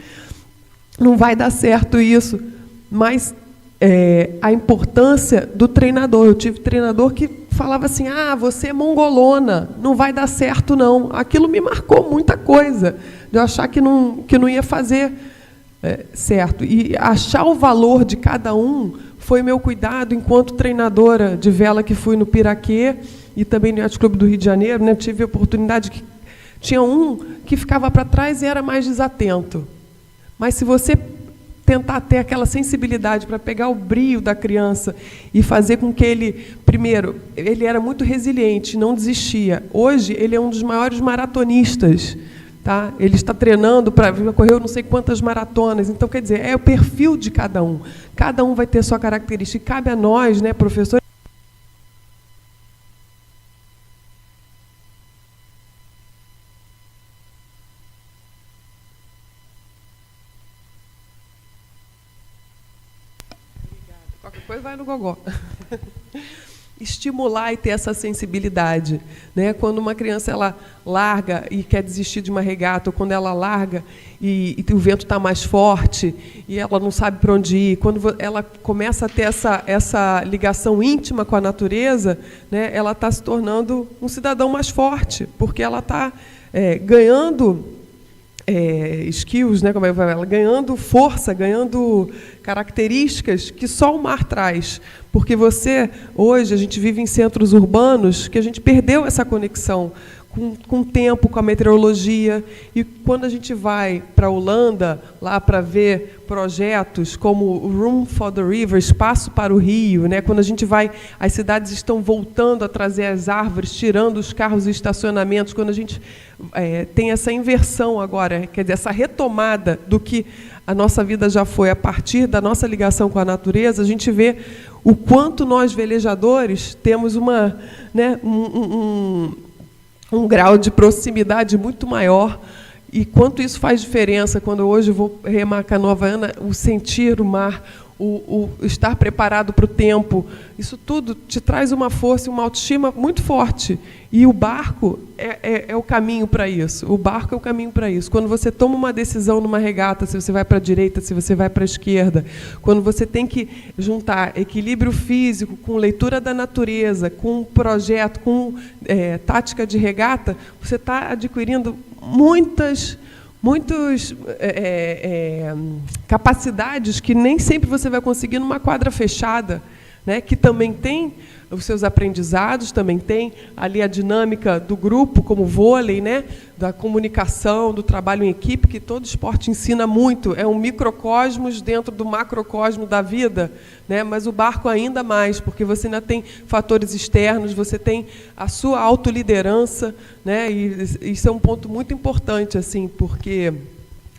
não vai dar certo isso. Mas a importância do treinador. Eu tive treinador que falava assim, você é mongolona, não vai dar certo, não. Aquilo me marcou muita coisa, de eu achar que não ia fazer certo. E achar o valor de cada um foi meu cuidado enquanto treinadora de vela que fui no Piraquê e também no Yacht Clube do Rio de Janeiro, né, tive a oportunidade que tinha um que ficava para trás e era mais desatento. Mas se você tentar ter aquela sensibilidade para pegar o brio da criança e fazer com que ele, primeiro, ele era muito resiliente, não desistia. Hoje, ele é um dos maiores maratonistas. Tá? Ele está treinando para correr não sei quantas maratonas. Então, quer dizer, é o perfil de cada um. Cada um vai ter sua característica. E cabe a nós, né, professores, qualquer coisa vai no gogó. Estimular e ter essa sensibilidade, né? Quando uma criança ela larga e quer desistir de uma regata, ou quando ela larga e o vento está mais forte e ela não sabe para onde ir, quando ela começa a ter essa ligação íntima com a natureza, né? Ela está se tornando um cidadão mais forte, porque ela está ganhando skills, né, como ela ganhando força, ganhando características que só o mar traz. Porque hoje, a gente vive em centros urbanos que a gente perdeu essa conexão com o tempo, com a meteorologia. E quando a gente vai para a Holanda, lá para ver projetos como o Room for the River, Espaço para o Rio, né? Quando a gente vai, as cidades estão voltando a trazer as árvores, tirando os carros e estacionamentos, quando a gente tem essa inversão agora, quer dizer, essa retomada do que a nossa vida já foi a partir da nossa ligação com a natureza, a gente vê o quanto nós, velejadores, temos um grau de proximidade muito maior, e quanto isso faz diferença quando hoje eu vou remar Canoa Havaiana, o sentir o mar, o estar preparado para o tempo, isso tudo te traz uma força e uma autoestima muito forte. E o barco é o caminho para isso. O barco é o caminho para isso. Quando você toma uma decisão numa regata, se você vai para a direita, se você vai para a esquerda, quando você tem que juntar equilíbrio físico com leitura da natureza, com projeto, com tática de regata, você está adquirindo muitas capacidades que nem sempre você vai conseguir numa quadra fechada, né, que também tem os seus aprendizados, também tem ali a dinâmica do grupo, como o vôlei, né, da comunicação, do trabalho em equipe, que todo esporte ensina muito. É um microcosmos dentro do macrocosmo da vida, né, mas o barco ainda mais, porque você ainda tem fatores externos, você tem a sua autoliderança, né, e isso é um ponto muito importante, assim, porque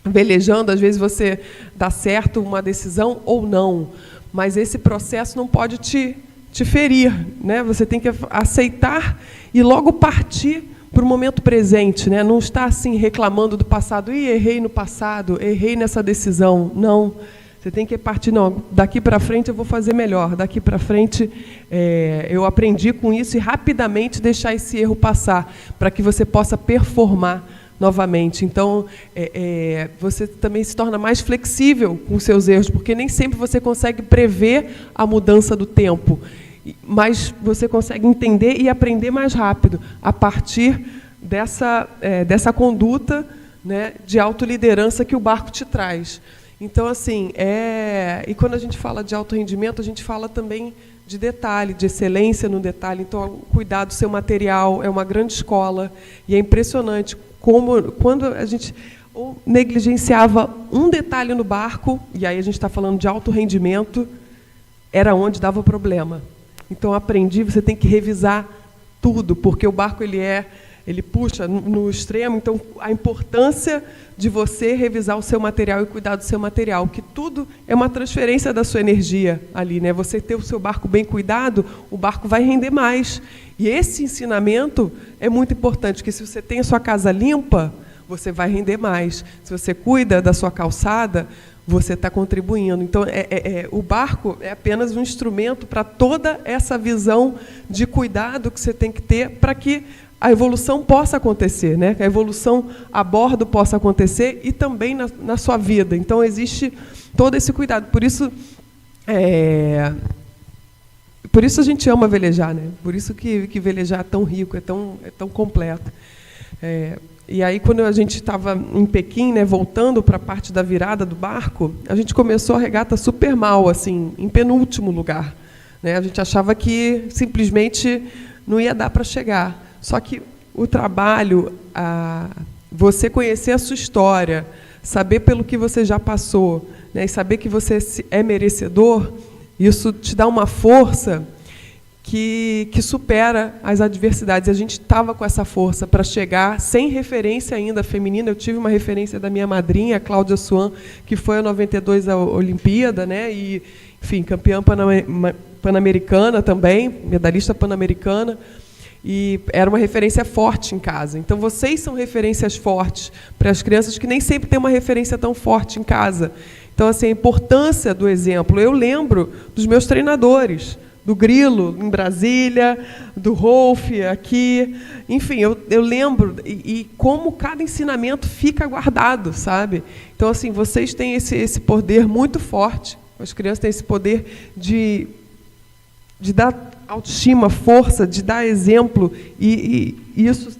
velejando, às vezes você dá certo uma decisão ou não, mas esse processo não pode te ferir, né? Você tem que aceitar e logo partir para o momento presente, né? Não estar assim reclamando do passado, errei no passado, errei nessa decisão. Não, você tem que partir, não, daqui para frente eu vou fazer melhor, daqui para frente eu aprendi com isso e rapidamente deixar esse erro passar, para que você possa performar novamente. Então, você também se torna mais flexível com os seus erros, porque nem sempre você consegue prever a mudança do tempo, mas você consegue entender e aprender mais rápido a partir dessa conduta, né, de autoliderança que o barco te traz. Então, assim, e quando a gente fala de alto rendimento, a gente fala também de detalhe, de excelência no detalhe. Então, cuidar do seu material é uma grande escola, e é impressionante como, quando a gente negligenciava um detalhe no barco, e aí a gente está falando de alto rendimento, era onde dava o problema. Então, aprendi, você tem que revisar tudo, porque o barco ele puxa no extremo. Então, a importância de você revisar o seu material e cuidar do seu material, que tudo é uma transferência da sua energia ali, né? Você ter o seu barco bem cuidado, o barco vai render mais. E esse ensinamento é muito importante, porque se você tem a sua casa limpa, você vai render mais. Se você cuida da sua calçada, você está contribuindo. Então, o barco é apenas um instrumento para toda essa visão de cuidado que você tem que ter para que a evolução possa acontecer, né? Que a evolução a bordo possa acontecer e também na sua vida. Então, existe todo esse cuidado. Por isso a gente ama velejar, né? Por isso que velejar é tão rico, é tão completo. E aí, quando a gente estava em Pequim, né, voltando para a parte da virada do barco, a gente começou a regata super mal, assim, em penúltimo lugar, né? A gente achava que simplesmente não ia dar para chegar. Só que o trabalho, você conhecer a sua história, saber pelo que você já passou, né, e saber que você é merecedor, isso te dá uma força que supera as adversidades. A gente estava com essa força para chegar, sem referência ainda feminina. Eu tive uma referência da minha madrinha, Cláudia Swan, que foi a 92 a Olimpíada, né? E, enfim, campeã pan-americana também, medalhista pan-americana, e era uma referência forte em casa. Então, vocês são referências fortes para as crianças que nem sempre têm uma referência tão forte em casa. Então, assim, a importância do exemplo. Eu lembro dos meus treinadores, do Grilo, em Brasília, do Rolf, aqui. Enfim, eu lembro, e como cada ensinamento fica guardado, sabe? Então, assim, vocês têm esse poder muito forte, as crianças têm esse poder de dar autoestima, força, de dar exemplo, e isso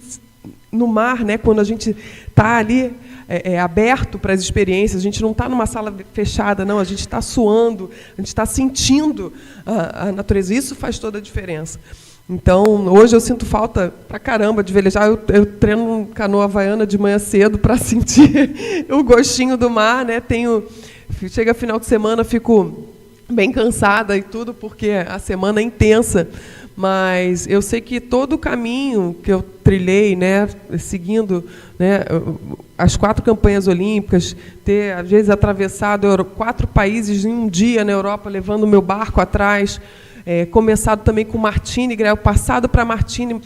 no mar, né, quando a gente está ali aberto para as experiências, a gente não está numa sala fechada, não, a gente está suando, a gente está sentindo a natureza. Isso faz toda a diferença. Então, hoje eu sinto falta pra caramba de velejar. Eu treino canoa havaiana de manhã cedo para sentir o gostinho do mar, né? Chega final de semana, fico bem cansada e tudo, porque a semana é intensa. Mas eu sei que todo o caminho que eu trilhei, né, seguindo, né, as 4 campanhas olímpicas, ter, às vezes, atravessado 4 países em um dia na Europa, levando o meu barco atrás, começado também com Martini, Grael, passado para Martini,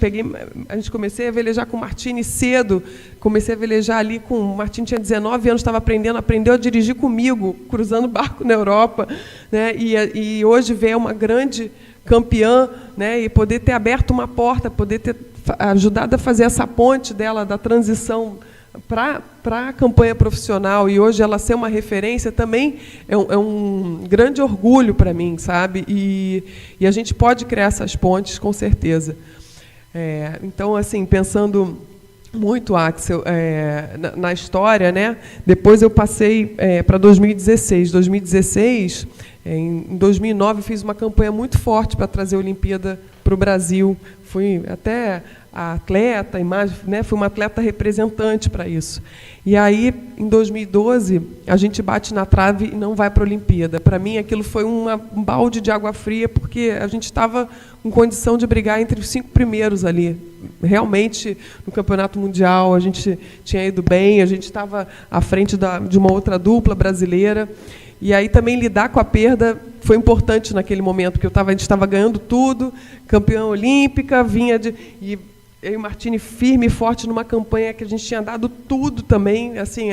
comecei a velejar com Martini cedo, comecei a velejar ali com... Martini tinha 19 anos, estava aprendeu a dirigir comigo, cruzando o barco na Europa, né, e hoje vem uma grande campeã, né, e poder ter aberto uma porta, poder ter ajudado a fazer essa ponte dela, da transição para a campanha profissional, e hoje ela ser uma referência também é um grande orgulho para mim, sabe? E a gente pode criar essas pontes, com certeza. Então, assim, pensando Muito, Axel. Na história, né? Depois eu passei para 2016. 2016, em 2009, eu fiz uma campanha muito forte para trazer a Olimpíada para o Brasil. Fui até a atleta, né? Fui uma atleta representante para isso. E aí, em 2012, a gente bate na trave e não vai para a Olimpíada. Para mim, aquilo foi um balde de água fria, porque a gente estava com condição de brigar entre os 5 primeiros ali. Realmente, no Campeonato Mundial, a gente tinha ido bem, a gente estava à frente de uma outra dupla brasileira. E aí também lidar com a perda foi importante naquele momento, porque a gente estava ganhando tudo, campeã olímpica, e eu e o Martini firme e forte numa campanha que a gente tinha dado tudo também, assim,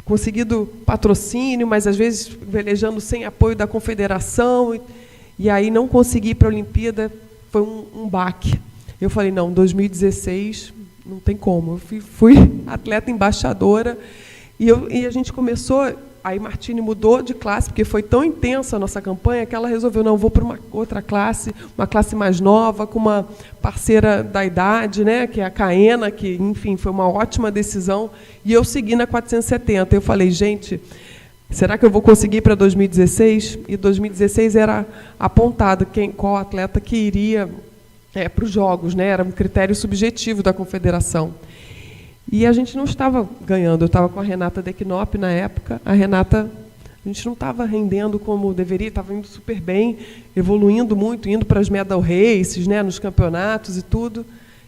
conseguido patrocínio, mas às vezes velejando sem apoio da confederação, e aí não consegui ir para a Olimpíada, foi um baque. Eu falei, não, 2016 não tem como. Eu fui atleta embaixadora, e a gente começou. Aí Martini mudou de classe, porque foi tão intensa a nossa campanha que ela resolveu, não, vou para uma outra classe, uma classe mais nova, com uma parceira da idade, né, que é a Caena, que, enfim, foi uma ótima decisão, e eu segui na 470. Eu falei, gente, será que eu vou conseguir para 2016? E 2016 era apontado qual atleta que iria para os Jogos, né, era um critério subjetivo da confederação. E a gente não estava ganhando. Eu estava com a Renata Decknop na época. A gente não estava rendendo como deveria, estava indo super bem, evoluindo muito, indo para as medal races, né, nos campeonatos e tudo.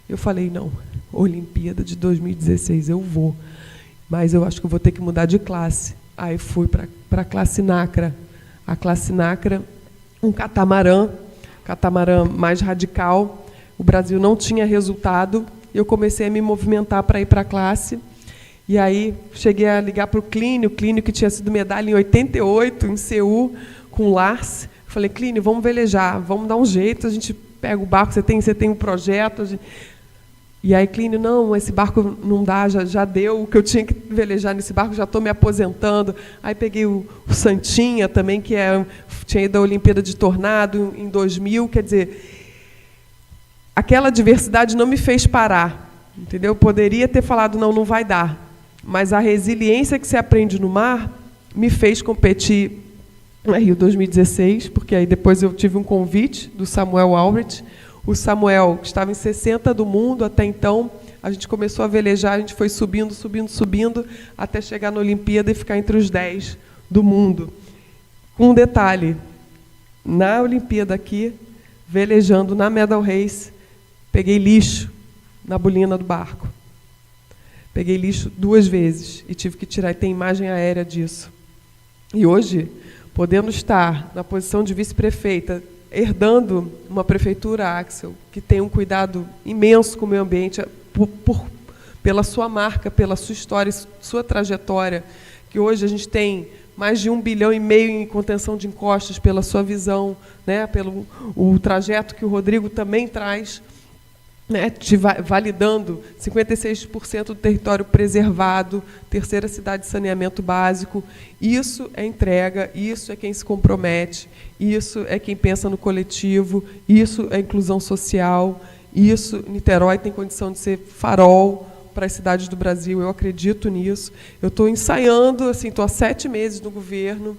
Eu falei, não, Olimpíada de 2016 eu vou, mas eu acho que eu vou ter que mudar de classe. Aí fui para a classe Nacra. A classe Nacra, um catamarã mais radical. O Brasil não tinha resultado. Eu comecei a me movimentar para ir para a classe, e aí cheguei a ligar para o Clínio que tinha sido medalha em 88, em Seul, com o Lars. Falei, Clínio, vamos velejar, vamos dar um jeito, a gente pega o barco, você tem um projeto. E aí, Clínio, não, esse barco não dá, já deu o que eu tinha que velejar nesse barco, já estou me aposentando. Aí peguei o Santinha também, que tinha ido à Olimpíada de Tornado em 2000, quer dizer... Aquela diversidade não me fez parar, entendeu? Eu poderia ter falado, não vai dar. Mas a resiliência que se aprende no mar me fez competir na Rio 2016, porque aí depois eu tive um convite do Samuel Albrecht. O Samuel estava em 60 do mundo até então. A gente começou a velejar, a gente foi subindo, até chegar na Olimpíada e ficar entre os 10 do mundo. Com um detalhe, na Olimpíada aqui, velejando na medal race, peguei lixo na bolina do barco. Peguei lixo 2 vezes e tive que tirar, e tem imagem aérea disso. E hoje, podendo estar na posição de vice-prefeita, herdando uma prefeitura, Axel, que tem um cuidado imenso com o meio ambiente, pela sua marca, pela sua história, sua trajetória, que hoje a gente tem mais de 1,5 bilhão em contenção de encostas, pela sua visão, né, pelo o trajeto que o Rodrigo também traz, né, validando 56% do território preservado, 3ª cidade de saneamento básico. Isso é entrega, isso é quem se compromete, isso é quem pensa no coletivo, isso é inclusão social, isso, Niterói tem condição de ser farol para as cidades do Brasil, eu acredito nisso. Eu estou ensaiando, assim, estou há 7 meses no governo,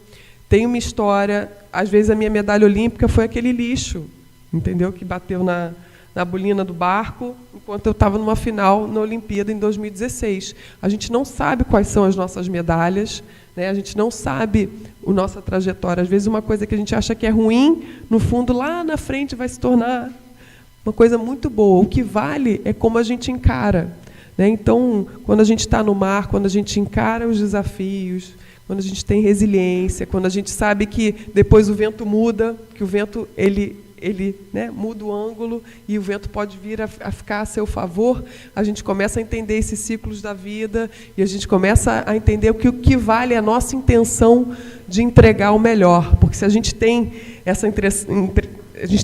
tenho uma história, às vezes a minha medalha olímpica foi aquele lixo, entendeu? Que bateu na bolina do barco, enquanto eu estava numa final na Olimpíada em 2016. A gente não sabe quais são as nossas medalhas, né? A gente não sabe a nossa trajetória. Às vezes, uma coisa que a gente acha que é ruim, no fundo, lá na frente, vai se tornar uma coisa muito boa. O que vale é como a gente encara, né? Então, quando a gente está no mar, quando a gente encara os desafios, quando a gente tem resiliência, quando a gente sabe que depois o vento muda, que o vento ele né, muda o ângulo e o vento pode vir a ficar a seu favor, a gente começa a entender esses ciclos da vida e a gente começa a entender que o que vale é a nossa intenção de entregar o melhor. Porque se a gente tem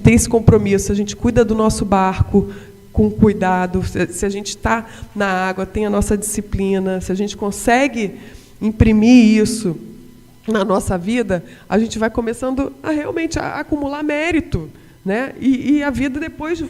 esse compromisso, a gente cuida do nosso barco com cuidado, se a gente está na água, tem a nossa disciplina, se a gente consegue imprimir isso na nossa vida, a gente vai começando a realmente acumular mérito, né? E a vida depois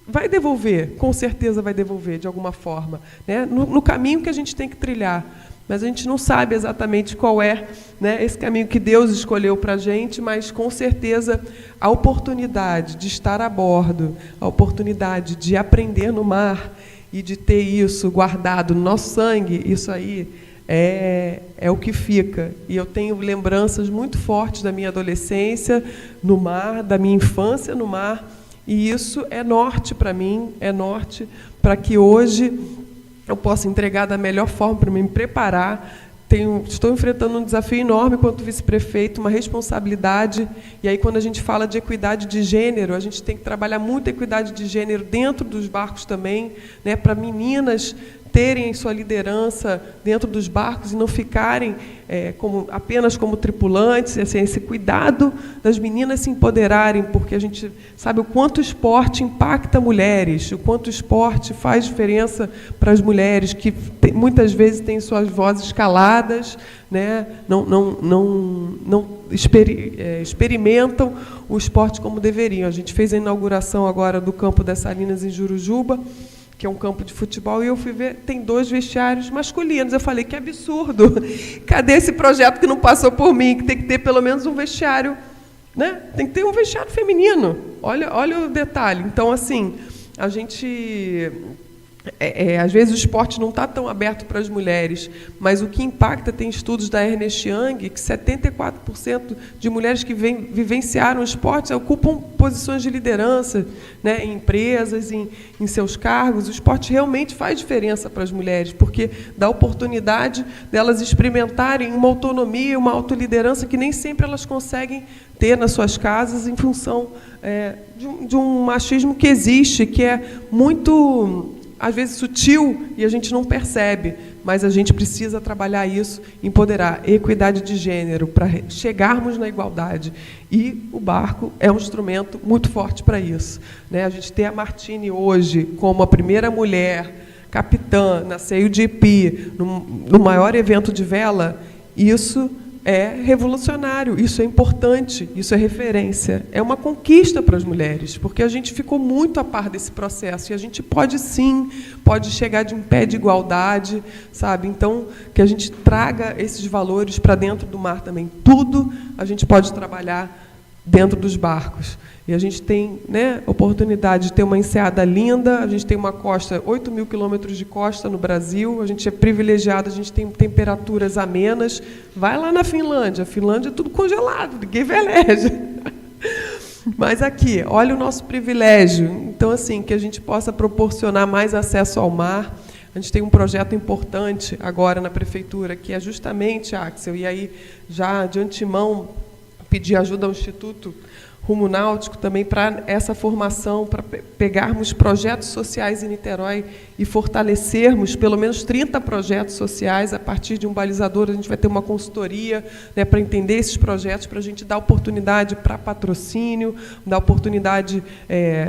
vai devolver, com certeza vai devolver, de alguma forma, né? No caminho que a gente tem que trilhar. Mas a gente não sabe exatamente qual é, né, esse caminho que Deus escolheu para a gente, mas, com certeza, a oportunidade de estar a bordo, a oportunidade de aprender no mar e de ter isso guardado no nosso sangue, isso aí é o que fica. E eu tenho lembranças muito fortes da minha adolescência no mar, da minha infância no mar, e isso é norte para mim, é norte para que hoje eu possa entregar da melhor forma para me preparar. Estou enfrentando um desafio enorme quanto vice-prefeito, uma responsabilidade. E aí, quando a gente fala de equidade de gênero, a gente tem que trabalhar muito a equidade de gênero dentro dos barcos também, né, para meninas terem sua liderança dentro dos barcos e não ficarem apenas como tripulantes, assim, esse cuidado das meninas se empoderarem, porque a gente sabe o quanto o esporte impacta mulheres, o quanto o esporte faz diferença para as mulheres, que muitas vezes têm suas vozes caladas, né, não experimentam o esporte como deveriam. A gente fez a inauguração agora do campo das Salinas em Jurujuba, que é um campo de futebol, e eu fui ver, tem 2 vestiários masculinos. Eu falei, que absurdo! Cadê esse projeto que não passou por mim, que tem que ter pelo menos um vestiário, né? Tem que ter um vestiário feminino. Olha o detalhe. Então, assim, a gente... às vezes o esporte não está tão aberto para as mulheres, mas o que impacta, tem estudos da Ernest Young, que 74% de mulheres que vivenciaram o esporte ocupam posições de liderança, né, em empresas, em seus cargos. O esporte realmente faz diferença para as mulheres, porque dá oportunidade delas experimentarem uma autonomia, uma autoliderança que nem sempre elas conseguem ter nas suas casas, em função de um machismo que existe, que é muito, às vezes, sutil, e a gente não percebe, mas a gente precisa trabalhar isso, empoderar, equidade de gênero, para chegarmos na igualdade. E o barco é um instrumento muito forte para isso, né? A gente tem a Martine hoje como a primeira mulher capitã na CUGP, no maior evento de vela. Isso é revolucionário, isso é importante, isso é referência. É uma conquista para as mulheres, porque a gente ficou muito a par desse processo, e a gente pode, sim, pode chegar de um pé de igualdade, sabe? Então, que a gente traga esses valores para dentro do mar também. Tudo a gente pode trabalhar dentro dos barcos. E a gente tem, né, oportunidade de ter uma enseada linda, a gente tem uma costa, 8.000 quilômetros de costa no Brasil, a gente é privilegiado, a gente tem temperaturas amenas. Vai lá na Finlândia, a Finlândia é tudo congelado, ninguém veleja. Mas aqui, olha o nosso privilégio. Então, assim, que a gente possa proporcionar mais acesso ao mar. A gente tem um projeto importante agora na prefeitura, que é justamente, Axel, e aí já de antemão pedir ajuda ao Instituto Rumo Náutico também para essa formação, para pegarmos projetos sociais em Niterói e fortalecermos pelo menos 30 projetos sociais. A partir de um balizador, a gente vai ter uma consultoria, né, para entender esses projetos, para a gente dar oportunidade para patrocínio, dar oportunidade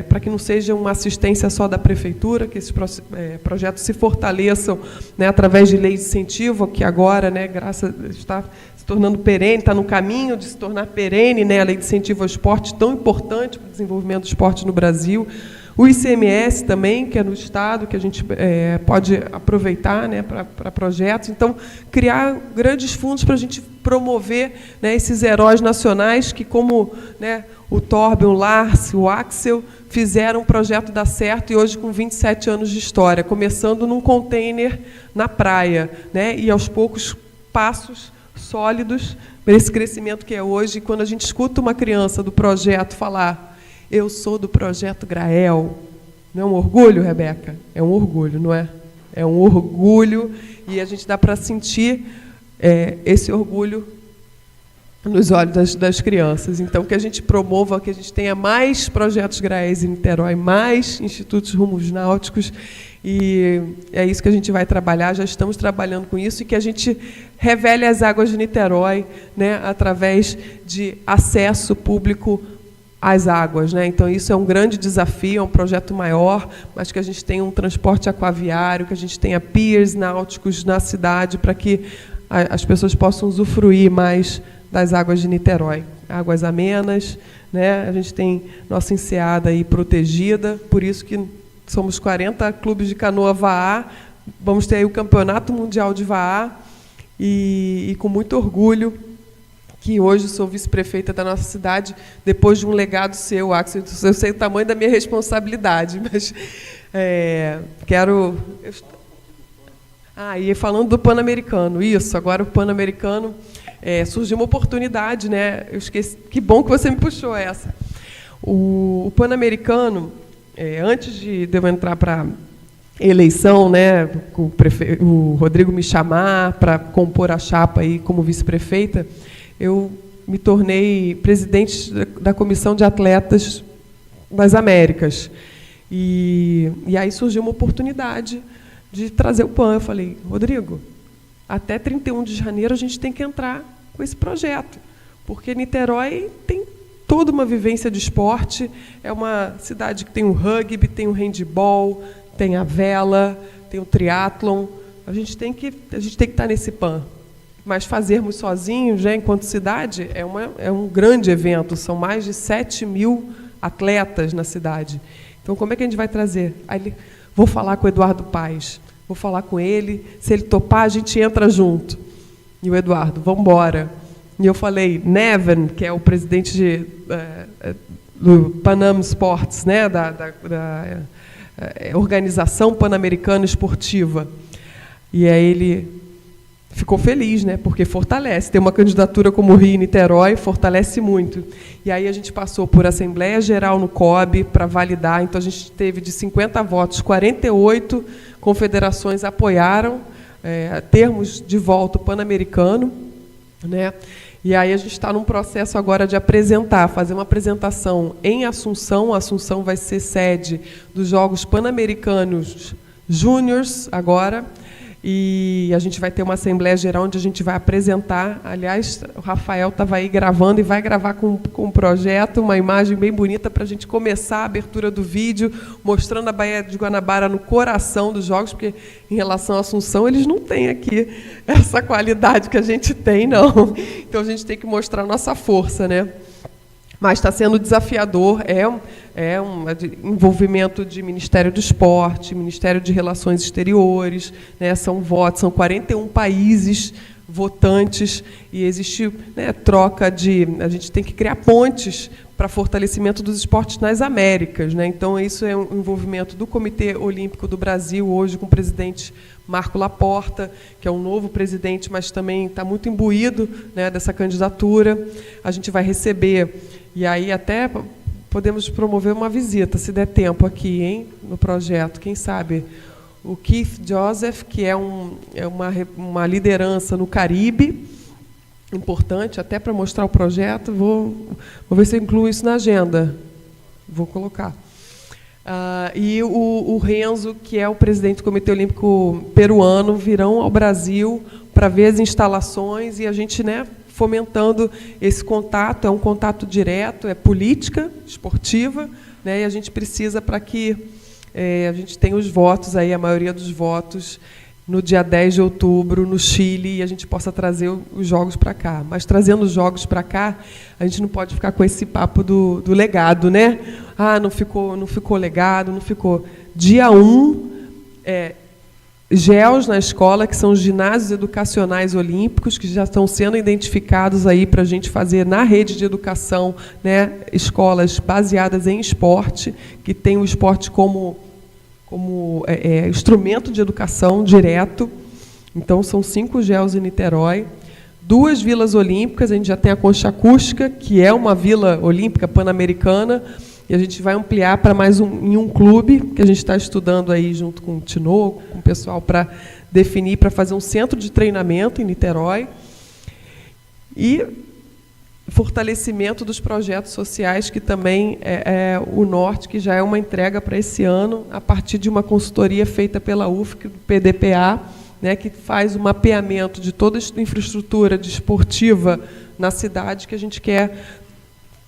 para que não seja uma assistência só da prefeitura, que esses projetos se fortaleçam, né, através de lei de incentivo, que agora, né, está se tornando perene, está no caminho de se tornar perene, né, a lei de incentivo ao esporte, tão importante para o desenvolvimento do esporte no Brasil. O ICMS também, que é no Estado, que a gente pode aproveitar, né, para projetos. Então, criar grandes fundos para a gente promover, né, esses heróis nacionais que, como, né, o Torben, o Lars, o Axel, fizeram um projeto dar certo, e hoje com 27 anos de história, começando num container na praia, né, e aos poucos passos sólidos para esse crescimento que é hoje. Quando a gente escuta uma criança do projeto falar, eu sou do Projeto Grael, não é um orgulho, Rebeca? É um orgulho, não é? É um orgulho, e a gente dá para sentir esse orgulho nos olhos das crianças. Então, que a gente promova, que a gente tenha mais projetos Graéis em Niterói, mais institutos rumos náuticos, e é isso que a gente vai trabalhar, já estamos trabalhando com isso, e que a gente revele as águas de Niterói, né, através de acesso público às águas, né? Então, isso é um grande desafio, é um projeto maior, mas que a gente tenha um transporte aquaviário, que a gente tenha piers náuticos na cidade, para que as pessoas possam usufruir mais das águas de Niterói. Águas amenas, né? A gente tem nossa enseada aí protegida, por isso que somos 40 clubes de canoa Vaá, vamos ter aí o Campeonato Mundial de Vaá, e com muito orgulho que hoje sou vice-prefeita da nossa cidade, depois de um legado seu, Axel. Eu sei o tamanho da minha responsabilidade, mas quero... e falando do Pan-Americano, isso, agora o Pan-Americano, surgiu uma oportunidade, né? Eu esqueci, que bom que você me puxou essa. O Pan-Americano, antes de eu entrar para eleição, né, o Rodrigo me chamar para compor a chapa aí como vice-prefeita, eu me tornei presidente da Comissão de Atletas das Américas. E aí surgiu uma oportunidade de trazer o PAN. Eu falei, Rodrigo, até 31 de janeiro a gente tem que entrar com esse projeto, porque Niterói tem toda uma vivência de esporte, é uma cidade que tem o rugby, tem o handball, tem a vela, tem o triatlon. A gente tem que estar nesse PAN. Mas fazermos sozinhos, já enquanto cidade, é um grande evento. São mais de 7.000 atletas na cidade. Então, como é que a gente vai trazer? Aí, vou falar com o Eduardo Paes. Vou falar com ele. Se ele topar, a gente entra junto. E o Eduardo, vamos embora. E eu falei, Neven, que é o presidente do Panam Sports, né, da Organização Pan-Americana Esportiva. E aí ele ficou feliz, né, porque fortalece. Ter uma candidatura como o Rio e Niterói fortalece muito. E aí a gente passou por Assembleia Geral no COB para validar. Então, a gente teve de 50 votos, 48 confederações apoiaram termos de volta o Pan-Americano, né? E aí a gente está num processo agora de fazer uma apresentação em Assunção. Assunção vai ser sede dos Jogos Pan-Americanos Júniors agora. E a gente vai ter uma Assembleia Geral onde a gente vai apresentar. Aliás, o Rafael estava aí gravando e vai gravar com um projeto, uma imagem bem bonita para a gente começar a abertura do vídeo, mostrando a Baía de Guanabara no coração dos jogos, porque em relação à Assunção, eles não têm aqui essa qualidade que a gente tem, não. Então a gente tem que mostrar a nossa força, né? Mas está sendo desafiador, um envolvimento de Ministério do Esporte, Ministério de Relações Exteriores, né, são votos, são 41 países votantes, e existe, né, troca de... A gente tem que criar pontes para fortalecimento dos esportes nas Américas, né? Então, isso é um envolvimento do Comitê Olímpico do Brasil, hoje com o presidente Marco Laporta, que é um novo presidente, mas também está muito imbuído, né, dessa candidatura. A gente vai receber... E aí até podemos promover uma visita, se der tempo aqui, hein, no projeto, quem sabe, o Keith Joseph, que é uma liderança no Caribe, importante, até para mostrar o projeto, vou ver se eu incluo isso na agenda, vou colocar. E o Renzo, que é o presidente do Comitê Olímpico Peruano, virão ao Brasil para ver as instalações e a gente, né, fomentando esse contato, é um contato direto, é política esportiva, né, e a gente precisa para que a gente tenha os votos, aí, a maioria dos votos, no dia 10 de outubro, no Chile, e a gente possa trazer os jogos para cá. Mas, trazendo os jogos para cá, a gente não pode ficar com esse papo do legado, né? Não ficou legado, não ficou. Dia 1, GEOs na escola, que são os ginásios educacionais olímpicos, que já estão sendo identificados aí para a gente fazer na rede de educação, né, escolas baseadas em esporte, que tem o esporte como instrumento de educação direto. Então, são 5 GEOs em Niterói. 2 vilas olímpicas, a gente já tem a Concha Acústica, que é uma vila olímpica pan-americana, e a gente vai ampliar para mais em um clube, que a gente está estudando aí junto com o Tinoco, com o pessoal, para definir, para fazer um centro de treinamento em Niterói. E fortalecimento dos projetos sociais, que também é o Norte, que já é uma entrega para esse ano, a partir de uma consultoria feita pela UFSC, do PDPA, né, que faz o mapeamento de toda a infraestrutura desportiva na cidade, que a gente quer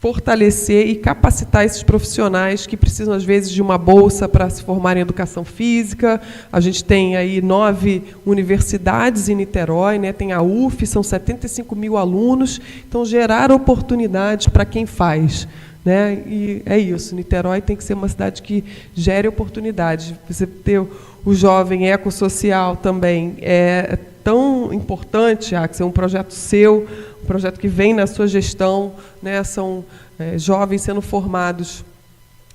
fortalecer e capacitar esses profissionais que precisam, às vezes, de uma bolsa para se formar em educação física. A gente tem aí 9 universidades em Niterói, né? Tem a UF, são 75 mil alunos. Então, gerar oportunidades para quem faz, né? E é isso, Niterói tem que ser uma cidade que gere oportunidades. Você ter o jovem ecossocial também é tão importante, Axel, um projeto seu, um projeto que vem na sua gestão, né? São jovens sendo formados,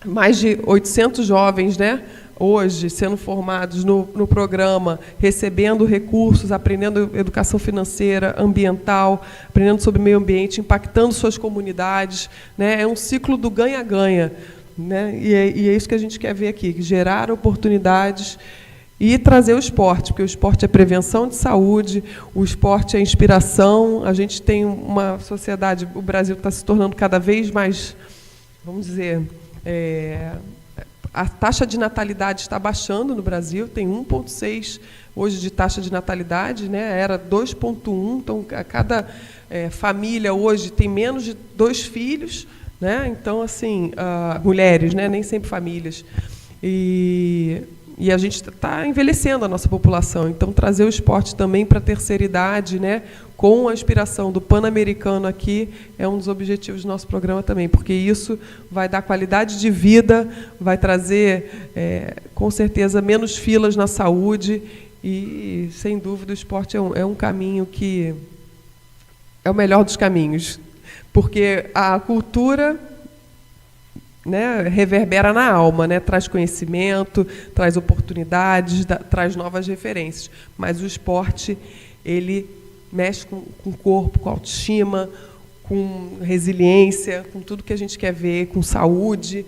mais de 800 jovens, né? Hoje sendo formados no programa, recebendo recursos, aprendendo educação financeira, ambiental, aprendendo sobre meio ambiente, impactando suas comunidades, né? É um ciclo do ganha-ganha, né? E é isso que a gente quer ver aqui, gerar oportunidades e trazer o esporte, porque o esporte é prevenção de saúde, o esporte é inspiração. A gente tem uma sociedade, o Brasil está se tornando cada vez mais, vamos dizer, a taxa de natalidade está baixando no Brasil, tem 1,6 hoje de taxa de natalidade, né? Era 2,1, então cada família hoje tem menos de 2 filhos, né? Então, assim, mulheres, né? Nem sempre famílias. E a gente está envelhecendo a nossa população, então trazer o esporte também para a terceira idade, né, com a inspiração do Pan-Americano aqui, é um dos objetivos do nosso programa também, porque isso vai dar qualidade de vida, vai trazer, com certeza, menos filas na saúde e, sem dúvida, o esporte é um caminho que é o melhor dos caminhos, porque a cultura, né, reverbera na alma, né, traz conhecimento, traz oportunidades, traz novas referências. Mas o esporte, ele mexe com o corpo, com a autoestima, com resiliência, com tudo que a gente quer ver, com saúde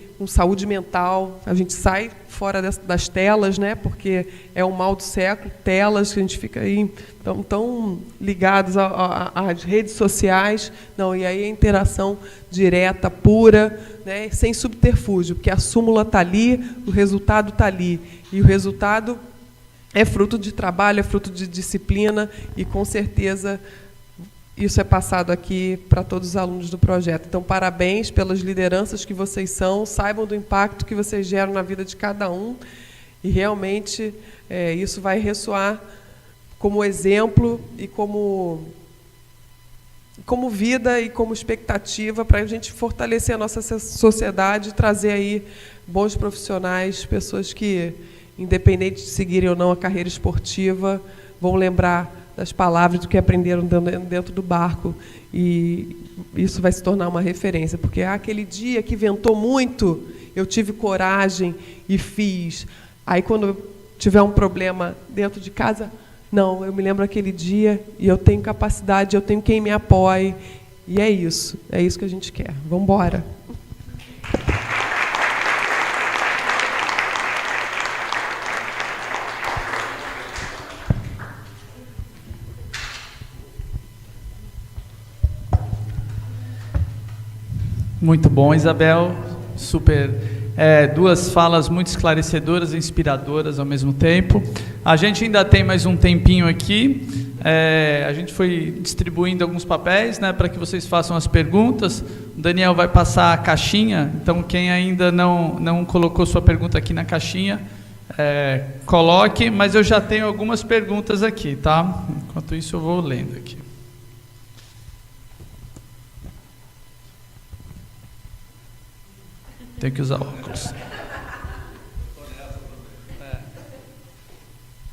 mental. A gente sai fora das telas, né, porque é o mal do século, telas, que a gente fica aí tão ligados às redes sociais. Não, e aí a interação direta, pura, né, sem subterfúgio, porque a súmula está ali, o resultado está ali. E o resultado é fruto de trabalho, é fruto de disciplina, e, com certeza, isso é passado aqui para todos os alunos do projeto. Então, parabéns pelas lideranças que vocês são, saibam do impacto que vocês geram na vida de cada um, e realmente isso vai ressoar como exemplo e como vida e como expectativa para a gente fortalecer a nossa sociedade e trazer aí bons profissionais, pessoas que, independente de seguirem ou não a carreira esportiva, vão lembrar das palavras do que aprenderam dentro do barco, e isso vai se tornar uma referência, porque aquele dia que ventou muito, eu tive coragem e fiz. Aí, quando tiver um problema dentro de casa, não, eu me lembro aquele dia e eu tenho capacidade, eu tenho quem me apoie, e é isso que a gente quer. Vamos embora. Muito bom, Isabel. Super. Duas falas muito esclarecedoras e inspiradoras ao mesmo tempo. A gente ainda tem mais um tempinho aqui. A gente foi distribuindo alguns papéis, né, para que vocês façam as perguntas. O Daniel vai passar a caixinha, então quem ainda não colocou sua pergunta aqui na caixinha, coloque, mas eu já tenho algumas perguntas aqui, tá? Enquanto isso eu vou lendo aqui. Tenho que usar óculos.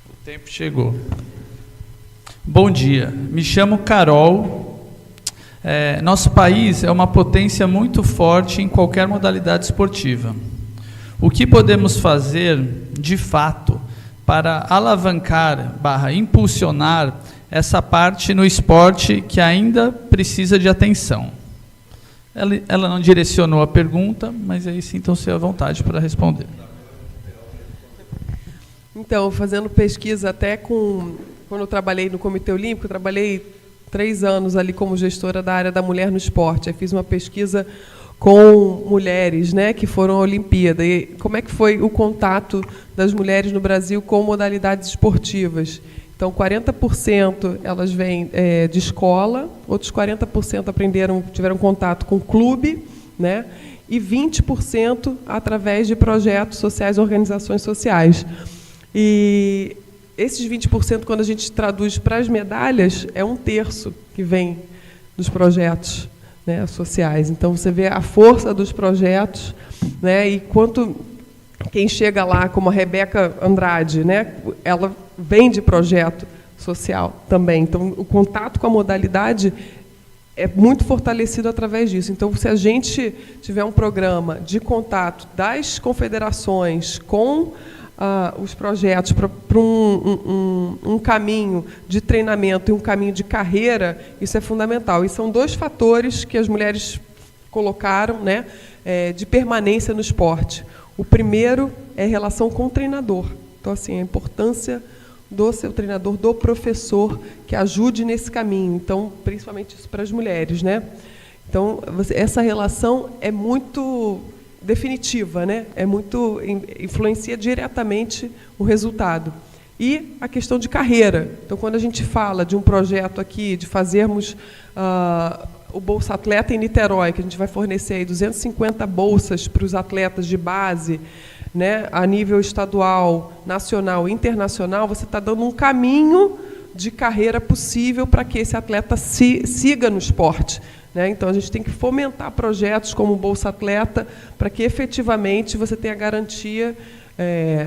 O tempo chegou. Bom dia, me chamo Carol. Nosso país é uma potência muito forte em qualquer modalidade esportiva. O que podemos fazer, de fato, para alavancar, impulsionar essa parte no esporte que ainda precisa de atenção? Ela não direcionou a pergunta, mas aí sintam-se à vontade para responder. Então, fazendo pesquisa até quando eu trabalhei no Comitê Olímpico, eu trabalhei 3 anos ali como gestora da área da mulher no esporte. Aí fiz uma pesquisa com mulheres, né, que foram à Olimpíada. E como é que foi o contato das mulheres no Brasil com modalidades esportivas? Então, 40% elas vêm de escola, outros 40% tiveram contato com clube, né? E 20% através de projetos sociais, organizações sociais. E esses 20%, quando a gente traduz para as medalhas, é 1/3 que vem dos projetos, né, sociais. Então, você vê a força dos projetos, né, e quanto quem chega lá, como a Rebeca Andrade, né, ela vem de projeto social também. Então, o contato com a modalidade é muito fortalecido através disso. Então, se a gente tiver um programa de contato das confederações com os projetos para um caminho de treinamento e um caminho de carreira, isso é fundamental. E são 2 fatores que as mulheres colocaram, né, de permanência no esporte. O primeiro é a relação com o treinador. Então, assim, a importância do seu treinador, do professor, que ajude nesse caminho. Então, principalmente isso para as mulheres, né? Então, essa relação é muito definitiva, né? Influencia diretamente o resultado. E a questão de carreira. Então, quando a gente fala de um projeto aqui, de fazermos o Bolsa Atleta em Niterói, que a gente vai fornecer aí 250 bolsas para os atletas de base, né, a nível estadual, nacional e internacional, você está dando um caminho de carreira possível para que esse atleta siga no esporte, né? Então, a gente tem que fomentar projetos como o Bolsa Atleta para que, efetivamente, você tenha a garantia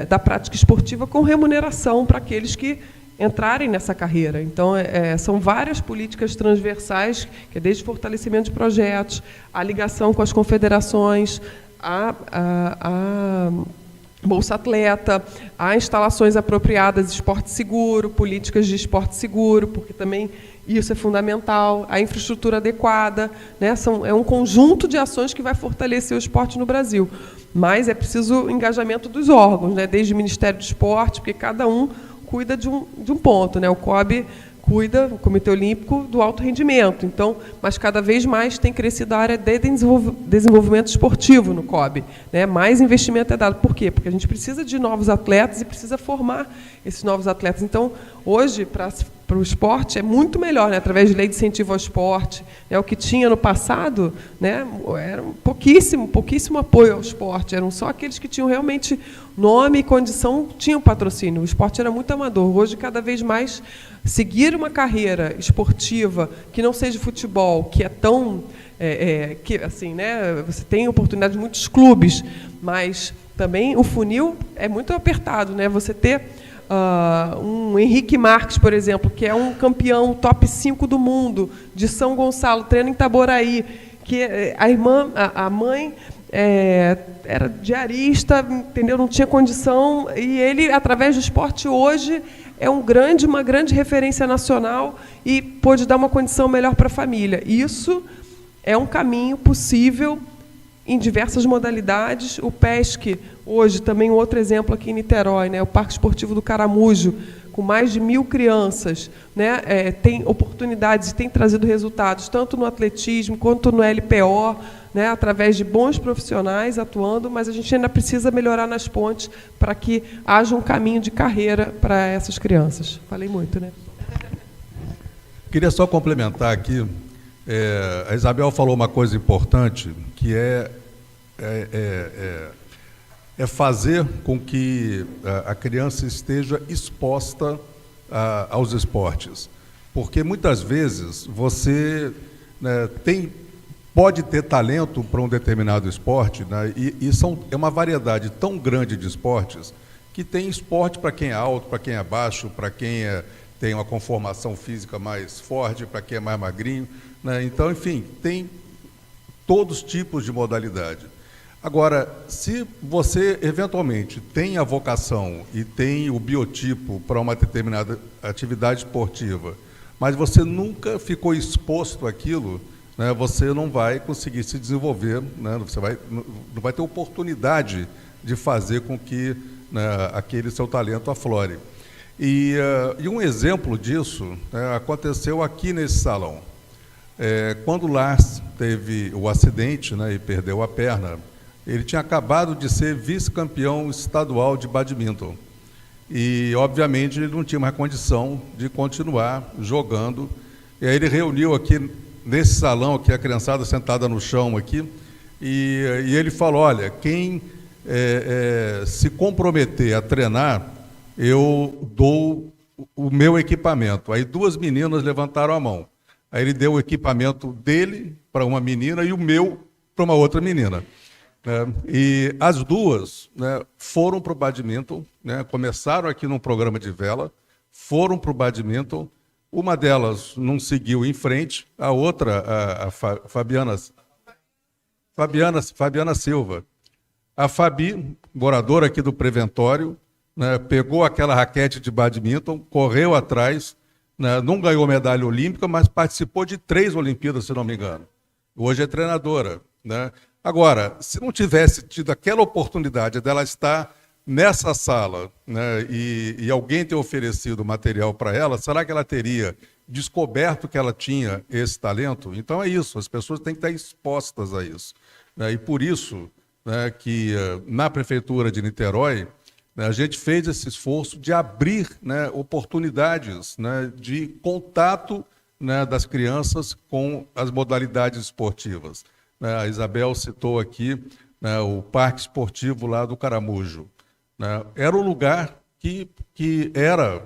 da prática esportiva com remuneração para aqueles que entrarem nessa carreira. Então, são várias políticas transversais, que é desde fortalecimento de projetos, a ligação com as confederações, a Bolsa Atleta, a instalações apropriadas de esporte seguro, políticas de esporte seguro, porque também isso é fundamental, a infraestrutura adequada, né? É um conjunto de ações que vai fortalecer o esporte no Brasil. Mas é preciso o engajamento dos órgãos, né? Desde o Ministério do Esporte, porque cada um cuida de um ponto, né? O COB cuida, o Comitê Olímpico, do alto rendimento. Então, mas cada vez mais tem crescido a área de desenvolvimento esportivo no COB, né? Mais investimento é dado. Por quê? Porque a gente precisa de novos atletas e precisa formar esses novos atletas. Então, hoje, para o esporte, é muito melhor, né? Através de lei de incentivo ao esporte, né? O que tinha no passado, né? Era pouquíssimo apoio ao esporte. Eram só aqueles que tinham realmente nome e condição, tinham patrocínio. O esporte era muito amador. Hoje, cada vez mais, seguir uma carreira esportiva que não seja futebol, que é tão que assim, né, você tem oportunidade de muitos clubes, mas também o funil é muito apertado, né? Você ter um Henrique Marques, por exemplo, que é um campeão top 5 do mundo de São Gonçalo, treina em Itaboraí, que a mãe era diarista, entendeu? Não tinha condição, e ele, através do esporte, hoje é uma grande referência nacional e pôde dar uma condição melhor para a família. Isso é um caminho possível em diversas modalidades. O PESC, hoje, também outro exemplo aqui em Niterói, né? O Parque Esportivo do Caramujo, com mais de 1.000 crianças, né? Tem oportunidades e tem trazido resultados, tanto no atletismo quanto no LPO, né, através de bons profissionais atuando, mas a gente ainda precisa melhorar nas pontes para que haja um caminho de carreira para essas crianças. Falei muito, né? Queria só complementar aqui. A Isabel falou uma coisa importante, que é fazer com que a criança esteja exposta aos esportes. Porque, muitas vezes, você, né, pode ter talento para um determinado esporte, né, e é uma variedade tão grande de esportes, que tem esporte para quem é alto, para quem é baixo, para quem tem uma conformação física mais forte, para quem é mais magrinho, né? Então, enfim, tem todos os tipos de modalidade. Agora, se você, eventualmente, tem a vocação e tem o biotipo para uma determinada atividade esportiva, mas você nunca ficou exposto àquilo, né, você não vai conseguir se desenvolver, né, você não vai ter oportunidade de fazer com que, né, aquele seu talento aflore. E um exemplo disso, né, aconteceu aqui nesse salão. Quando o Lars teve o acidente, né, e perdeu a perna, ele tinha acabado de ser vice-campeão estadual de badminton. E, obviamente, ele não tinha mais condição de continuar jogando. E aí ele reuniu aqui, nesse salão, aqui, a criançada sentada no chão aqui, e ele falou, olha, quem se comprometer a treinar, eu dou o meu equipamento. Aí 2 meninas levantaram a mão. Aí ele deu o equipamento dele para uma menina e o meu para uma outra menina. E as duas, né, foram para o badminton, né, começaram aqui num programa de vela, foram para o badminton. Uma delas não seguiu em frente, a outra, a Fabiana Silva. A Fabi, moradora aqui do Preventório, né, pegou aquela raquete de badminton, correu atrás, né, não ganhou medalha olímpica, mas participou de 3 Olimpíadas, se não me engano. Hoje é treinadora, né? Agora, se não tivesse tido aquela oportunidade dela estar nessa sala, né, e alguém ter oferecido material para ela, será que ela teria descoberto que ela tinha esse talento? Então é isso, as pessoas têm que estar expostas a isso, né? E por isso, né, que na Prefeitura de Niterói, né, a gente fez esse esforço de abrir, né, oportunidades, né, de contato, né, das crianças com as modalidades esportivas. A Isabel citou aqui, né, o Parque Esportivo lá do Caramujo. Né? Era um lugar que era,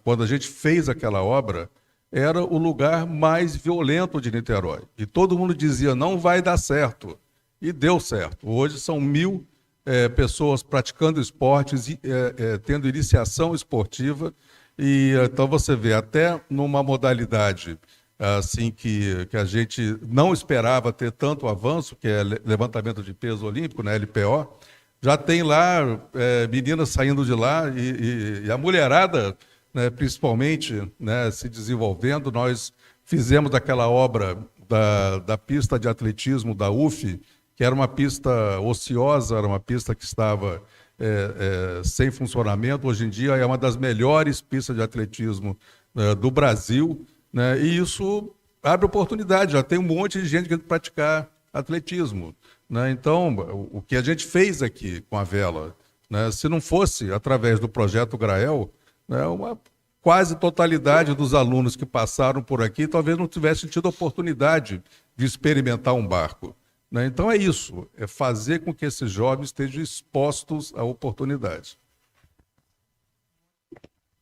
quando a gente fez aquela obra, era o lugar mais violento de Niterói. E todo mundo dizia, não vai dar certo. E deu certo. Hoje são 1000 pessoas praticando esportes, tendo iniciação esportiva. E então você vê, até numa modalidade assim que a gente não esperava ter tanto avanço, que é levantamento de peso olímpico, né, LPO, já tem lá meninas saindo de lá e a mulherada, né, principalmente, né, se desenvolvendo. Nós fizemos aquela obra da pista de atletismo da UF, que era uma pista ociosa, era uma pista que estava sem funcionamento. Hoje em dia é uma das melhores pistas de atletismo do Brasil, né? E isso abre oportunidade, já tem um monte de gente que quer praticar atletismo, né? Então, o que a gente fez aqui com a vela, né, se não fosse através do projeto Grael, né, uma quase totalidade dos alunos que passaram por aqui talvez não tivessem tido oportunidade de experimentar um barco, né? Então é isso, é fazer com que esses jovens estejam expostos à oportunidade.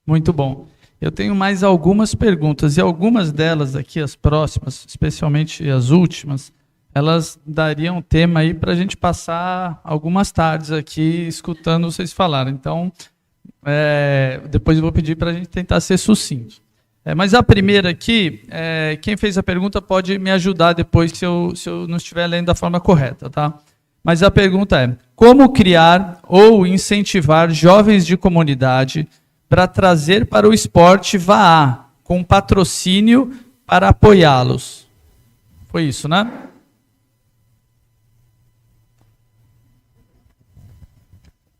Muito bom. Eu tenho mais algumas perguntas, e algumas delas aqui, as próximas, especialmente as últimas, elas dariam tema aí para a gente passar algumas tardes aqui escutando vocês falarem. Então, depois eu vou pedir para a gente tentar ser sucinto. Mas a primeira aqui, quem fez a pergunta pode me ajudar depois se eu não estiver lendo da forma correta, tá? Mas a pergunta é, como criar ou incentivar jovens de comunidade para trazer para o esporte VAA, com patrocínio para apoiá-los? Foi isso, né?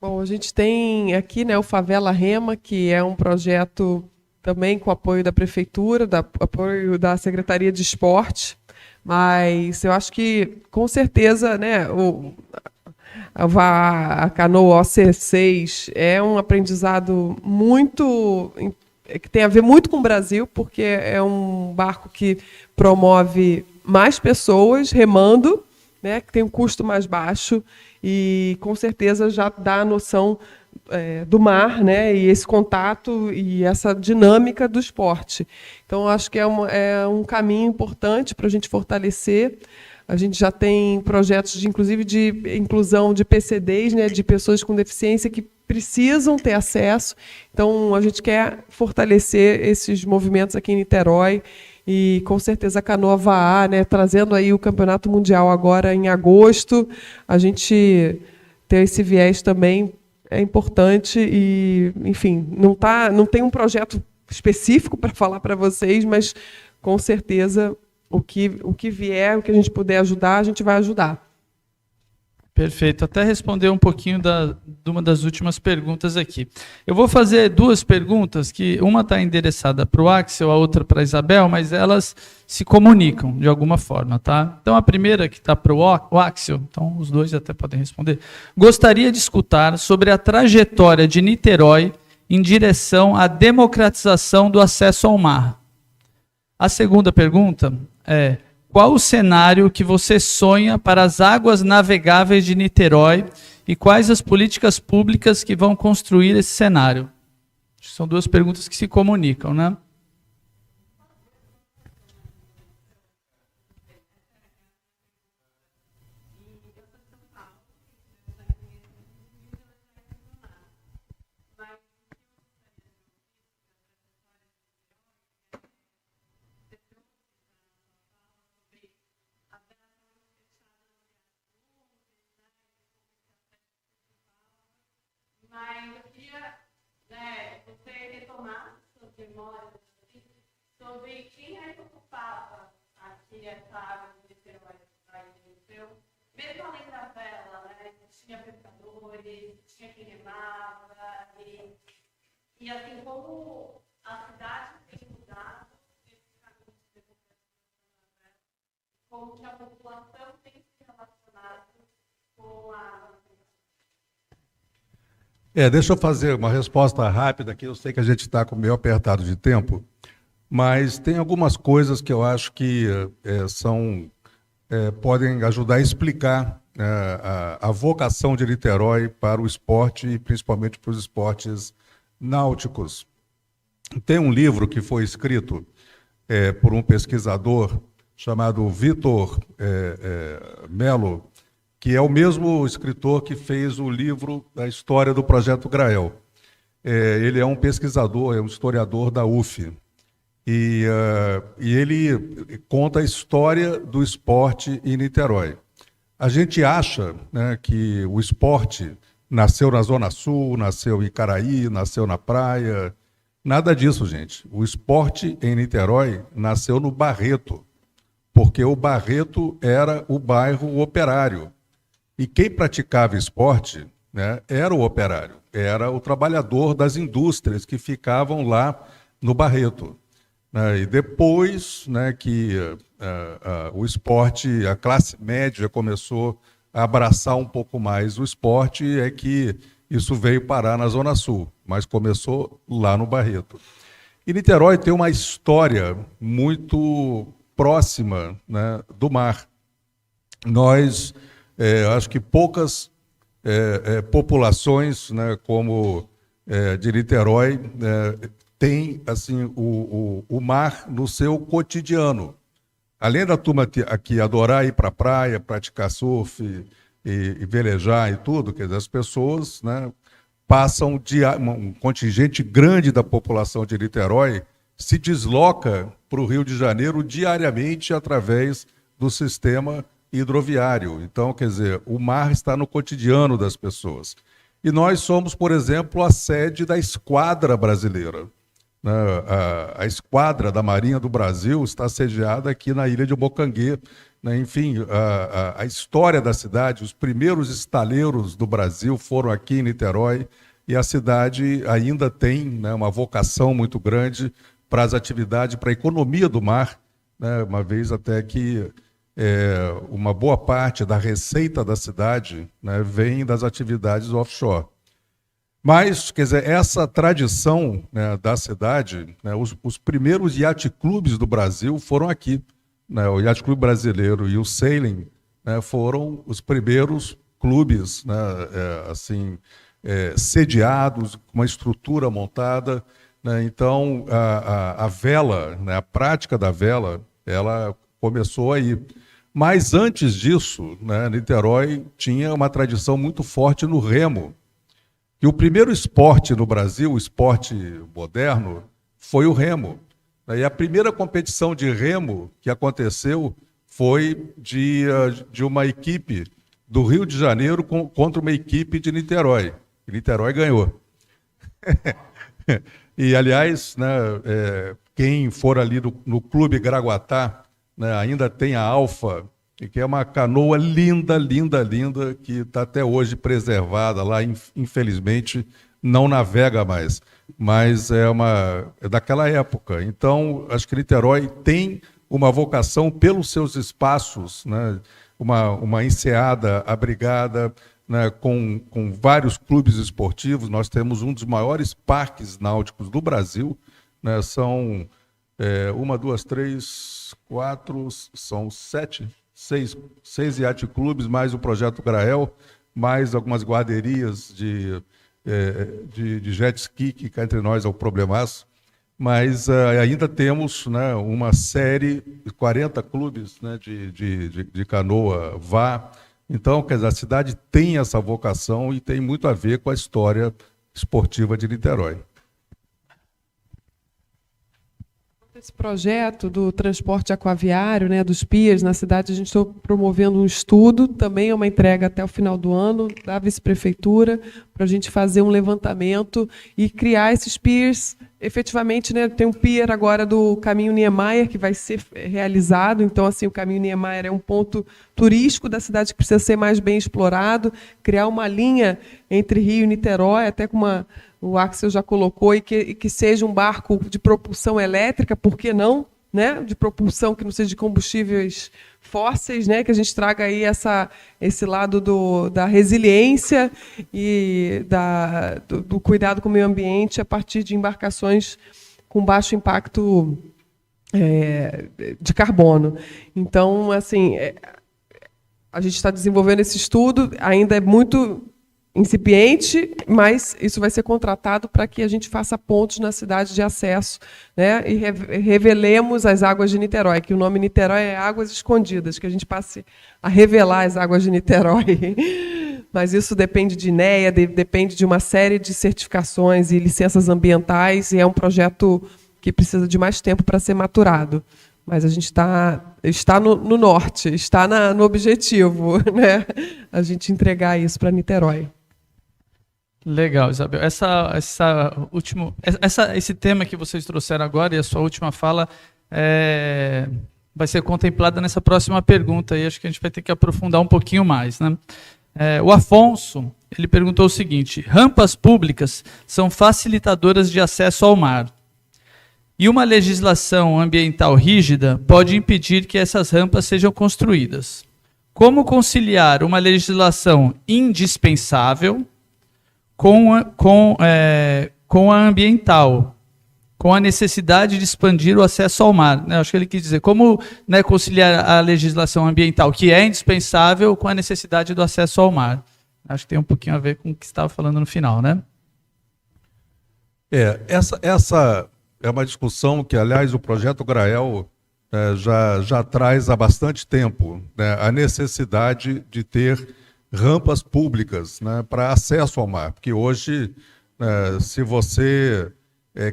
Bom, a gente tem aqui, né, o Favela Rema, que é um projeto também com apoio da Prefeitura, apoio da Secretaria de Esporte, mas eu acho que, com certeza, né, a Canoa OC6 é um aprendizado muito que tem a ver muito com o Brasil, porque é um barco que promove mais pessoas remando, né, que tem um custo mais baixo e, com certeza, já dá a noção do mar, né, e esse contato e essa dinâmica do esporte. Então, acho que é um caminho importante para a gente fortalecer. A gente já tem projetos, inclusive, de inclusão de PCDs, né, de pessoas com deficiência que precisam ter acesso. Então, a gente quer fortalecer esses movimentos aqui em Niterói e, com certeza, a Canoa VAA, né, trazendo aí o Campeonato Mundial agora em agosto. A gente ter esse viés também é importante e, enfim, não tem um projeto específico para falar para vocês, mas, com certeza, o que vier, o que a gente puder ajudar, a gente vai ajudar. Perfeito. Até responder um pouquinho de uma das últimas perguntas aqui. Eu vou fazer 2 perguntas, que uma está endereçada para o Axel, a outra para a Isabel, mas elas se comunicam de alguma forma, tá? Então, a primeira que está para o Axel, então os 2 até podem responder. Gostaria de escutar sobre a trajetória de Niterói em direção à democratização do acesso ao mar. A segunda pergunta é: qual o cenário que você sonha para as águas navegáveis de Niterói e quais as políticas públicas que vão construir esse cenário? São duas perguntas que se comunicam, né? Mas eu queria, né, você retomar suas memórias assim, sobre quem é que ocupava aqui essa área de Niterói, mesmo além da vela, né, tinha pescadores, tinha quem remava, e assim, como a cidade tem mudado, como que a população tem se relacionado com a... Deixa eu fazer uma resposta rápida aqui. Eu sei que a gente está meio apertado de tempo, mas tem algumas coisas que eu acho que podem ajudar a explicar a vocação de Niterói para o esporte e principalmente para os esportes náuticos. Tem um livro que foi escrito por um pesquisador chamado Vitor Melo, que é o mesmo escritor que fez o livro da história do Projeto Grael. Ele é um pesquisador, é um historiador da UF. E ele conta a história do esporte em Niterói. A gente acha, né, que o esporte nasceu na Zona Sul, nasceu em Caraí, nasceu na praia. Nada disso, gente. O esporte em Niterói nasceu no Barreto, porque o Barreto era o bairro operário. E quem praticava esporte, né, era o operário, era o trabalhador das indústrias que ficavam lá no Barreto. E depois, né, que o esporte, a classe média começou a abraçar um pouco mais o esporte, é que isso veio parar na Zona Sul, mas começou lá no Barreto. E Niterói tem uma história muito próxima, né, do mar. Nós... acho que poucas populações, né, como de Niterói, têm assim, o mar no seu cotidiano. Além da turma aqui adorar ir para a praia, praticar surf e velejar e tudo, quer dizer, as pessoas, né, passam um contingente grande da população de Niterói se desloca para o Rio de Janeiro diariamente através do sistema hidroviário. Então, quer dizer, o mar está no cotidiano das pessoas. E nós somos, por exemplo, a sede da Esquadra Brasileira. A Esquadra da Marinha do Brasil está sediada aqui na ilha de Bocanguê. Enfim, a história da cidade, os primeiros estaleiros do Brasil foram aqui em Niterói, e a cidade ainda tem, né, uma vocação muito grande para as atividades, para a economia do mar, né, uma vez até que uma boa parte da receita da cidade, né, vem das atividades offshore. Mas, quer dizer, essa tradição, né, da cidade, né, os primeiros yacht clubes do Brasil foram aqui. Né, o Yacht Clube Brasileiro e o Sailing, né, foram os primeiros clubes, né, sediados, com uma estrutura montada. Né, então, a vela, né, a prática da vela, ela começou aí. Mas antes disso, né, Niterói tinha uma tradição muito forte no remo. E o primeiro esporte no Brasil, o esporte moderno, foi o remo. E a primeira competição de remo que aconteceu foi de uma equipe do Rio de Janeiro contra uma equipe de Niterói. E Niterói ganhou. E, aliás, né, quem for ali no Clube Graguatá, né, ainda tem a Alfa, que é uma canoa linda, linda, linda, que está até hoje preservada lá, infelizmente não navega mais, mas é daquela época. Então, acho que Niterói tem uma vocação pelos seus espaços, né, uma enseada abrigada, né, com vários clubes esportivos. Nós temos um dos maiores parques náuticos do Brasil, né, são Uma, duas, três, quatro, são seis iate clubes, mais o Projeto Grael, mais algumas guarderias de jet ski, que cá entre nós é o problemaço. Mas ainda temos, né, uma série, 40 clubes, né, de canoa vá. Então, quer dizer, a cidade tem essa vocação e tem muito a ver com a história esportiva de Niterói. Esse projeto do transporte aquaviário, né, dos piers na cidade, a gente está promovendo um estudo, também é uma entrega até o final do ano, da vice-prefeitura, para a gente fazer um levantamento e criar esses piers efetivamente, né, tem um pier agora do Caminho Niemeyer, que vai ser realizado, então assim, o Caminho Niemeyer é um ponto turístico da cidade que precisa ser mais bem explorado, criar uma linha entre Rio e Niterói, até com o Axel já colocou, e que seja um barco de propulsão elétrica, por que não? Né? De propulsão que não seja de combustíveis fósseis, né? Que a gente traga aí esse lado da resiliência e do cuidado com o meio ambiente a partir de embarcações com baixo impacto de carbono. Então, assim, a gente está desenvolvendo esse estudo, ainda é muito incipiente, mas isso vai ser contratado para que a gente faça pontos na cidade de acesso, né, e revelemos as águas de Niterói, que o nome Niterói é Águas Escondidas, que a gente passe a revelar as águas de Niterói. Mas isso depende de INEA, depende de uma série de certificações e licenças ambientais, e é um projeto que precisa de mais tempo para ser maturado. Mas a gente está no norte, está no objetivo, né, a gente entregar isso para Niterói. Legal, Isabel. Esse tema que vocês trouxeram agora e a sua última fala vai ser contemplada nessa próxima pergunta, e acho que a gente vai ter que aprofundar um pouquinho mais, né? O Afonso, ele perguntou o seguinte: rampas públicas são facilitadoras de acesso ao mar, e uma legislação ambiental rígida pode impedir que essas rampas sejam construídas. Como conciliar uma legislação indispensável com a ambiental, com a necessidade de expandir o acesso ao mar? Acho que ele quis dizer, como, né, conciliar a legislação ambiental, que é indispensável, com a necessidade do acesso ao mar? Acho que tem um pouquinho a ver com o que você estava falando no final, né? Essa é uma discussão que, aliás, o Projeto Grael já traz há bastante tempo, né, a necessidade de ter rampas públicas, né, para acesso ao mar, porque hoje, se você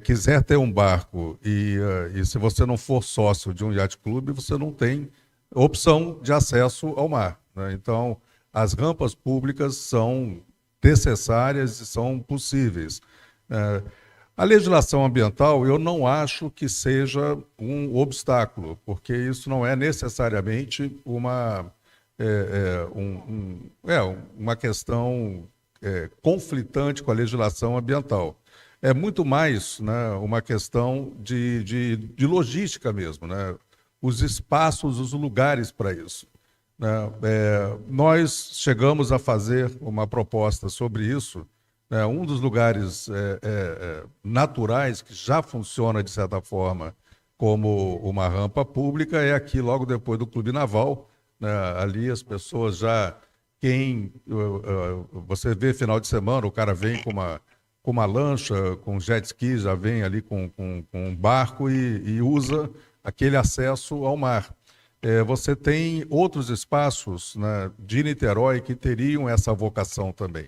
quiser ter um barco e se você não for sócio de um yacht clube, você não tem opção de acesso ao mar, né? Então, as rampas públicas são necessárias e são possíveis. A legislação ambiental, eu não acho que seja um obstáculo, porque isso não é necessariamente uma questão conflitante com a legislação ambiental. É muito mais, né, uma questão de logística mesmo, né? Os espaços, os lugares para isso, né? Nós chegamos a fazer uma proposta sobre isso. Um dos lugares naturais que já funciona, de certa forma, como uma rampa pública é aqui, logo depois do Clube Naval. Ali as pessoas você vê final de semana, o cara vem com uma lancha, com jet ski, já vem ali com um barco e usa aquele acesso ao mar. Você tem outros espaços, né, de Niterói que teriam essa vocação também.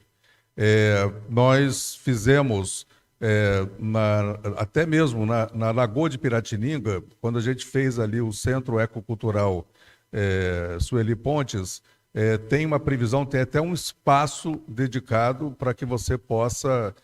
Nós fizemos, até mesmo na Lagoa de Piratininga, quando a gente fez ali o Centro Ecocultural Sueli Pontes, tem uma previsão, tem até um espaço dedicado para que você possa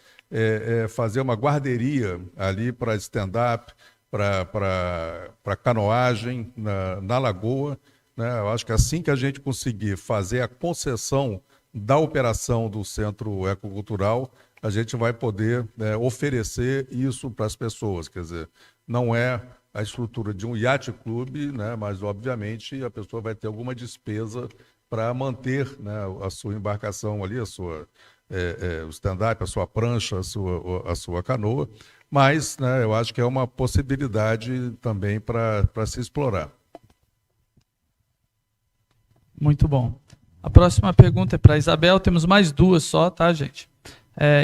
fazer uma guarderia ali para stand-up, para canoagem na lagoa, né? Eu acho que assim que a gente conseguir fazer a concessão da operação do Centro Ecocultural, a gente vai poder oferecer isso para as pessoas. Quer dizer, não é a estrutura de um yacht clube, né, mas, obviamente, a pessoa vai ter alguma despesa para manter, né, a sua embarcação ali, o stand-up, a sua prancha, a sua canoa, mas, né, eu acho que é uma possibilidade também para se explorar. Muito bom. A próxima pergunta é para a Isabel. Temos mais duas só, tá, gente?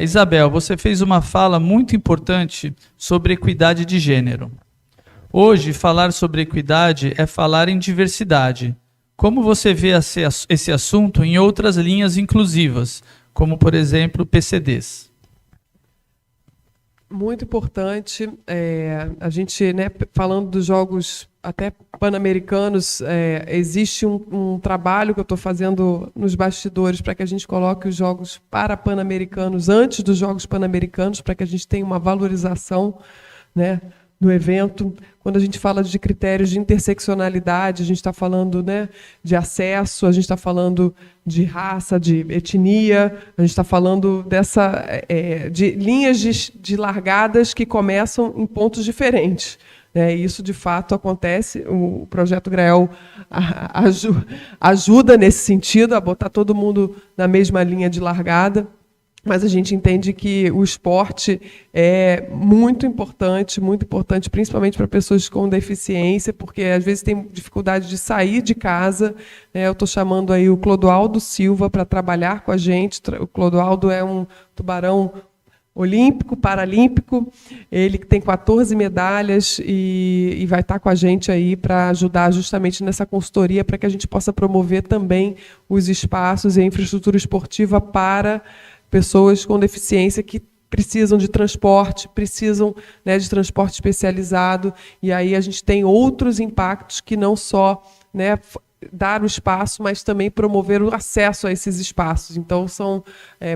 Isabel, você fez uma fala muito importante sobre equidade de gênero. Hoje, falar sobre equidade é falar em diversidade. Como você vê esse assunto em outras linhas inclusivas, como, por exemplo, PCDs? Muito importante. A gente, né, falando dos Jogos até Pan-Americanos, existe um trabalho que eu estou fazendo nos bastidores para que a gente coloque os Jogos Pan-Americanos antes dos Jogos Pan-Americanos, para que a gente tenha uma valorização, né, no evento. Quando a gente fala de critérios de interseccionalidade, a gente está falando, né, de acesso, a gente está falando de raça, de etnia, a gente está falando de linhas de largadas que começam em pontos diferentes. Isso, de fato, acontece. O Projeto Grael ajuda nesse sentido, a botar todo mundo na mesma linha de largada. Mas a gente entende que o esporte é muito importante, principalmente para pessoas com deficiência, porque às vezes tem dificuldade de sair de casa. Eu estou chamando aí o Clodoaldo Silva para trabalhar com a gente. O Clodoaldo é um tubarão olímpico, paralímpico, ele tem 14 medalhas e vai estar com a gente aí para ajudar justamente nessa consultoria, para que a gente possa promover também os espaços e a infraestrutura esportiva para pessoas com deficiência que precisam de transporte, precisam, né, de transporte especializado, e aí a gente tem outros impactos que não só, né, dar o espaço, mas também promover o acesso a esses espaços. Então, são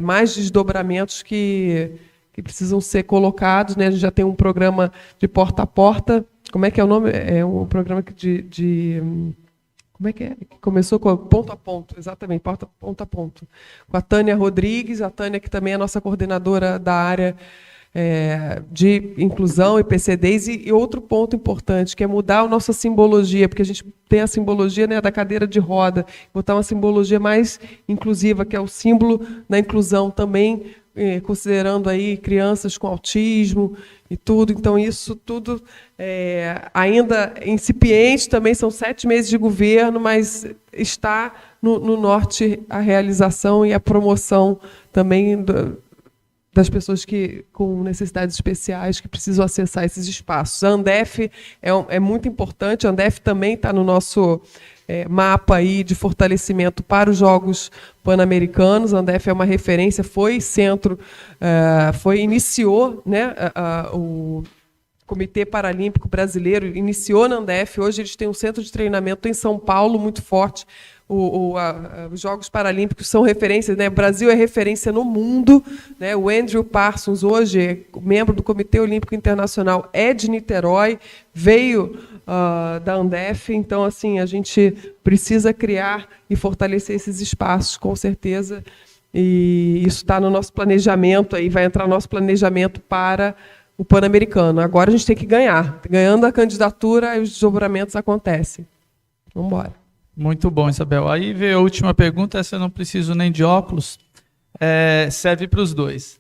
mais desdobramentos que precisam ser colocados, né? A gente já tem um programa de porta a porta. Como é que é o nome? É um programa como é que é? Que começou com ponto a ponto, exatamente, ponto a ponto. Com a Tânia Rodrigues, a Tânia, que também é a nossa coordenadora da área de inclusão e PCDs, e outro ponto importante, que é mudar a nossa simbologia, porque a gente tem a simbologia, né, da cadeira de roda, botar uma simbologia mais inclusiva, que é o símbolo da inclusão também, considerando aí crianças com autismo e tudo. Então, isso tudo ainda incipiente, também são 7 meses de governo, mas está no norte a realização e a promoção também das pessoas com necessidades especiais que precisam acessar esses espaços. A Andef é muito importante, a Andef também está no nosso mapa aí de fortalecimento para os Jogos Pan-Americanos. A Andef é uma referência, iniciou, né, o Comitê Paralímpico Brasileiro, iniciou na Andef. Hoje eles têm um centro de treinamento em São Paulo muito forte. Os Jogos Paralímpicos são referências, né? O Brasil é referência no mundo, né? O Andrew Parsons, hoje, membro do Comitê Olímpico Internacional, é de Niterói, veio da Andef. Então, assim, a gente precisa criar e fortalecer esses espaços, com certeza. E isso está no nosso planejamento, aí vai entrar no nosso planejamento para o Pan-Americano. Agora a gente tem que ganhar. Ganhando a candidatura, os desdobramentos acontecem. Vamos embora. Muito bom, Isabel. Aí veio a última pergunta, essa eu não preciso nem de óculos, serve para os dois.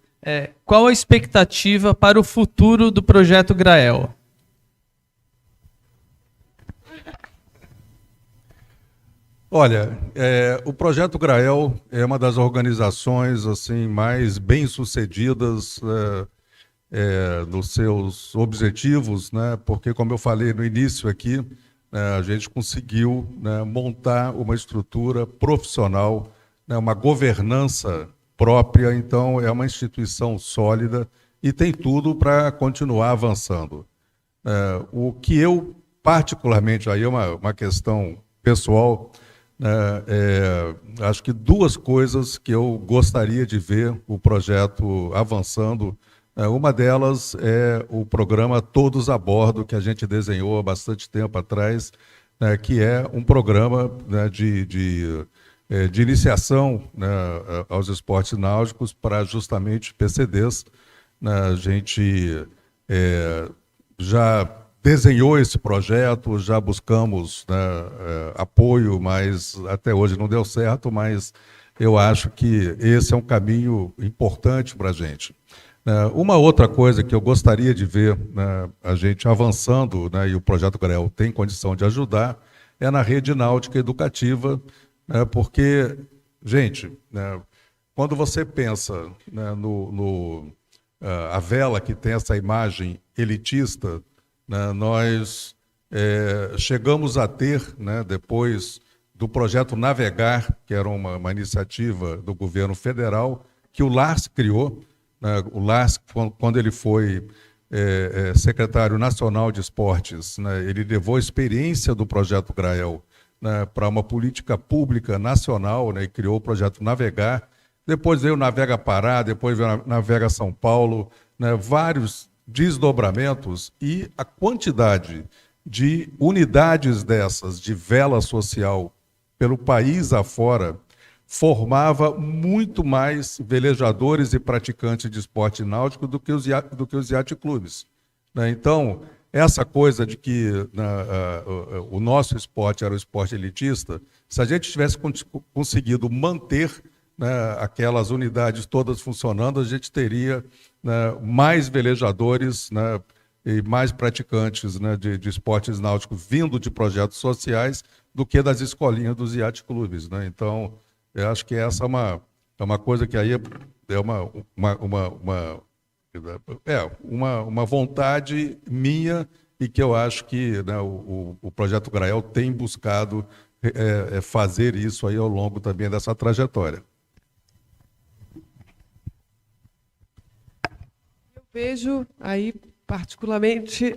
Qual a expectativa para o futuro do Projeto Grael? Olha, o Projeto Grael é uma das organizações assim mais bem-sucedidas nos seus objetivos, né? Porque, como eu falei no início aqui, a gente conseguiu, né, montar uma estrutura profissional, né, uma governança própria. Então, é uma instituição sólida e tem tudo para continuar avançando. O que eu, particularmente, aí é uma questão pessoal, acho que 2 coisas que eu gostaria de ver o projeto avançando. Uma delas é o programa Todos a Bordo, que a gente desenhou há bastante tempo atrás, né, que é um programa, né, de iniciação, né, aos esportes náuticos para justamente PCDs. A gente já desenhou esse projeto, já buscamos, né, apoio, mas até hoje não deu certo, mas eu acho que esse é um caminho importante para a gente. Uma outra coisa que eu gostaria de ver, né, a gente avançando, né, e o Projeto Grael tem condição de ajudar, é na rede náutica educativa, né, porque, gente, né, quando você pensa, né, a vela que tem essa imagem elitista, né, nós chegamos a ter, né, depois do projeto Navegar, que era uma iniciativa do governo federal, que o Lars criou, né, o Lars, quando ele foi secretário nacional de esportes, né, ele levou a experiência do projeto Grael, né, para uma política pública nacional, né, e criou o projeto Navegar. Depois veio o Navega Pará, depois veio o Navega São Paulo, né, vários desdobramentos, e a quantidade de unidades dessas, de vela social, pelo país afora, formava muito mais velejadores e praticantes de esporte náutico do que os yacht clubes, né? Então, essa coisa de que o nosso esporte era o esporte elitista, se a gente tivesse conseguido manter, né, aquelas unidades todas funcionando, a gente teria, né, mais velejadores, né, e mais praticantes, né, de esportes náuticos vindo de projetos sociais do que das escolinhas dos yacht clubes, né? Então, eu acho que essa é uma coisa que aí é uma vontade minha, e que eu acho que, né, o Projeto Grael tem buscado fazer isso aí ao longo também dessa trajetória. Eu vejo aí, particularmente,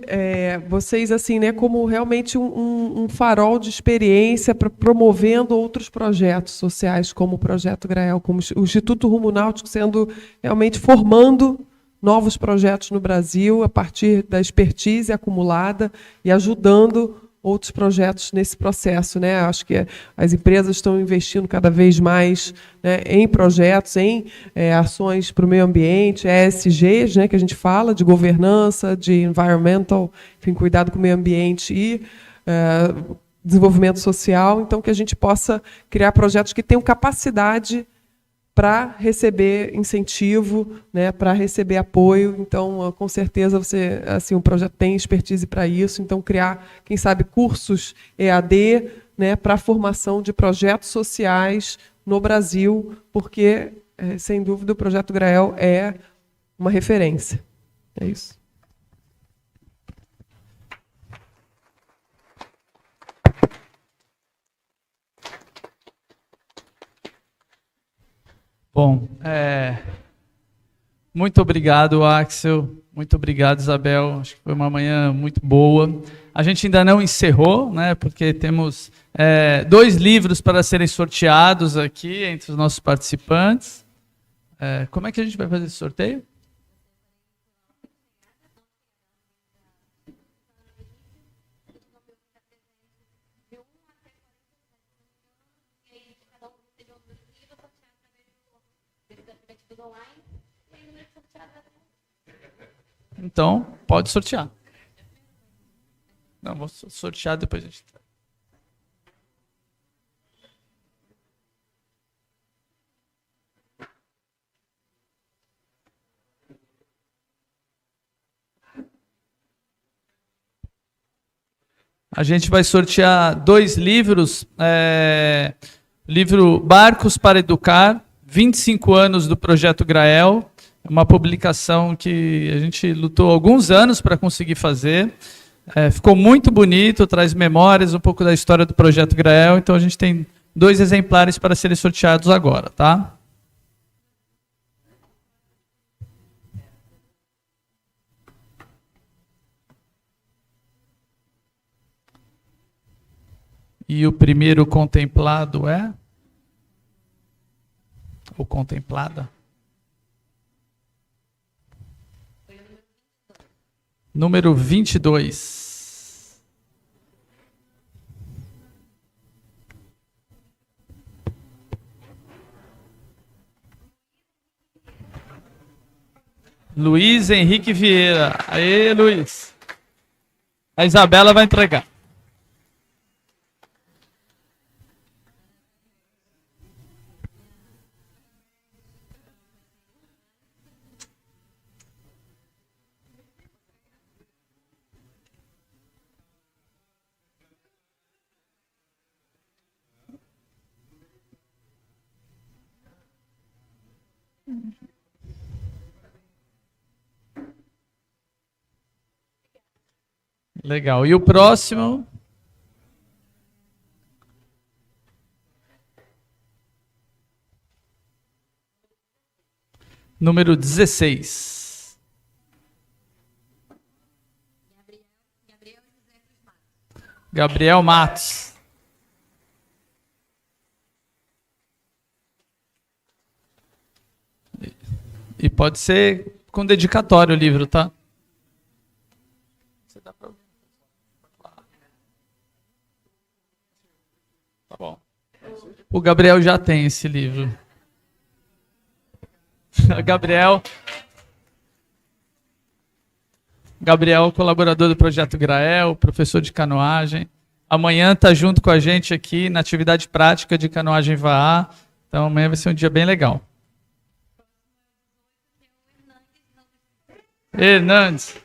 vocês assim, né, como realmente um farol de experiência promovendo outros projetos sociais, como o Projeto Grael, como o Instituto Rumo Náutico sendo realmente formando novos projetos no Brasil a partir da expertise acumulada e ajudando outros projetos nesse processo, né? Acho que as empresas estão investindo cada vez mais, né, em projetos, em ações para o meio ambiente, ESGs, né, que a gente fala, de governança, de environmental, enfim, cuidado com o meio ambiente e desenvolvimento social. Então, que a gente possa criar projetos que tenham capacidade para receber incentivo, né, para receber apoio. Então, com certeza, o projeto tem expertise para isso. Então, criar, quem sabe, cursos EAD, né, para a formação de projetos sociais no Brasil, porque, sem dúvida, o Projeto Grael é uma referência. É isso. Bom, muito obrigado, Axel. Muito obrigado, Isabel. Acho que foi uma manhã muito boa. A gente ainda não encerrou, né, porque temos 2 livros para serem sorteados aqui entre os nossos participantes. Como é que a gente vai fazer esse sorteio? Então, pode sortear. Não, vou sortear depois a gente... A gente vai sortear 2 livros. Livro Barcos para Educar, 25 anos do Projeto Grael. Uma publicação que a gente lutou alguns anos para conseguir fazer. Ficou muito bonito, traz memórias, um pouco da história do Projeto Grael. Então a gente tem 2 exemplares para serem sorteados agora, tá? E o primeiro contemplado é? Ou contemplada? Número 22. Luiz Henrique Vieira. Aê, Luiz. A Isabela vai entregar. Legal. E o próximo? Número 16. Gabriel Matos. E pode ser com dedicatório o livro, tá? Tá bom. O Gabriel já tem esse livro. Gabriel, colaborador do Projeto Grael, professor de canoagem. Amanhã está junto com a gente aqui na atividade prática de canoagem VAA. Então amanhã vai ser um dia bem legal. Hernandes.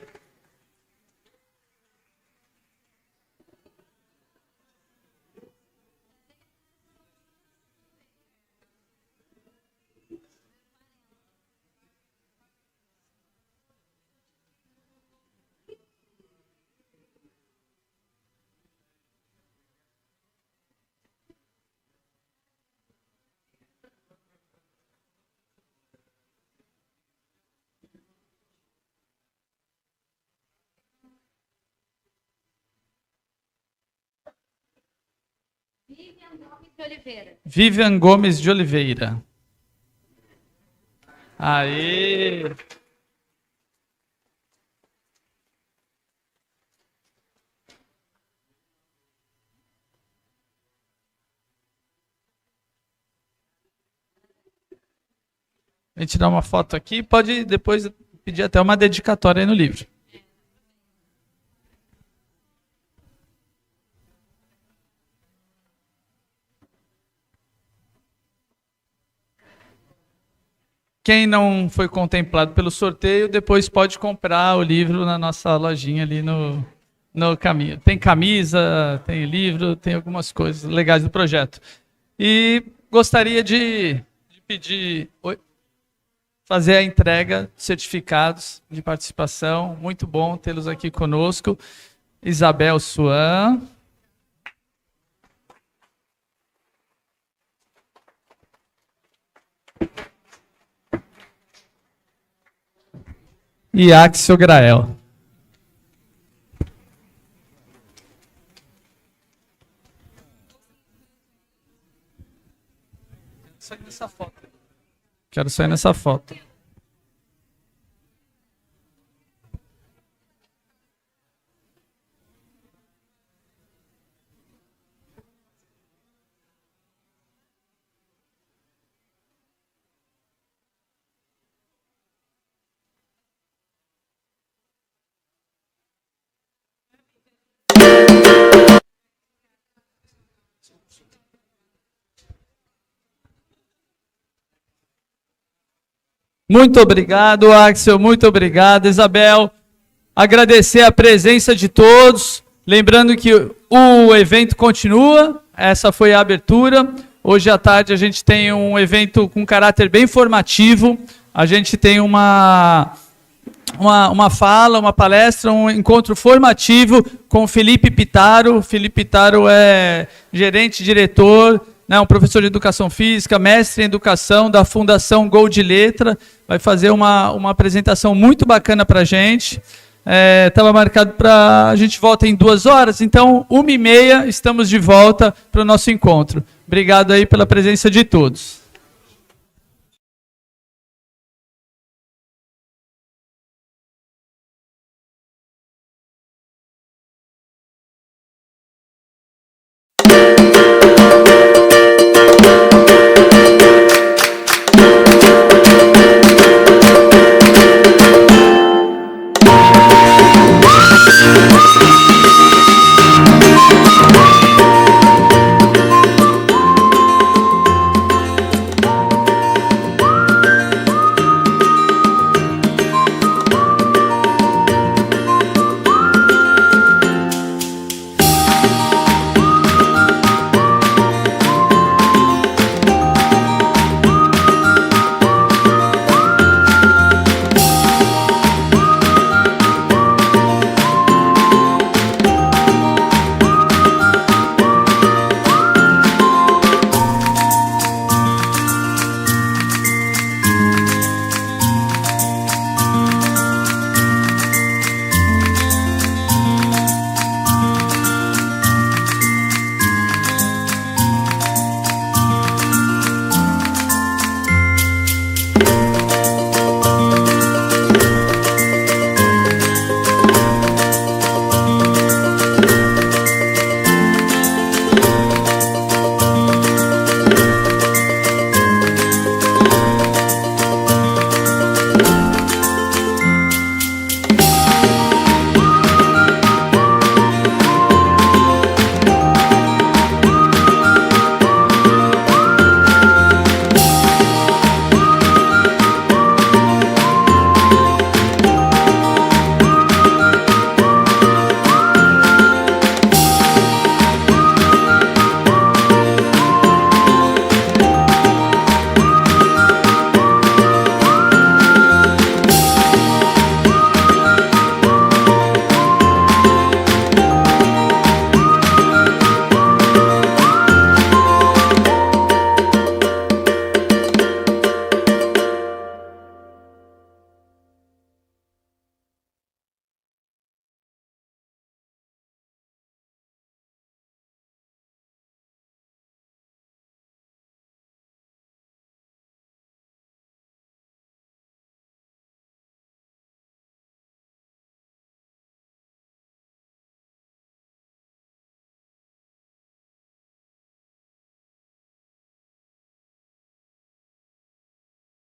Vivian Gomes de Oliveira. Aê! A gente tirar uma foto aqui, pode depois pedir até uma dedicatória aí no livro. Quem não foi contemplado pelo sorteio, depois pode comprar o livro na nossa lojinha ali no caminho. Tem camisa, tem livro, tem algumas coisas legais do projeto. E gostaria de pedir, fazer a entrega de certificados de participação. Muito bom tê-los aqui conosco. Isabel Suan. E Axel Grael. Quero sair nessa foto. Muito obrigado, Axel, muito obrigado, Isabel. Agradecer a presença de todos. Lembrando que o evento continua, essa foi a abertura. Hoje à tarde a gente tem um evento com caráter bem formativo. A gente tem uma fala, uma palestra, um encontro formativo com o Felipe Pitaro. Felipe Pitaro é gerente, diretor, um professor de educação física, mestre em educação da Fundação Gol de Letra, vai fazer uma apresentação muito bacana para a gente. Estava marcado para a gente volta em 2 horas, então 1h30 estamos de volta para o nosso encontro. Obrigado aí pela presença de todos.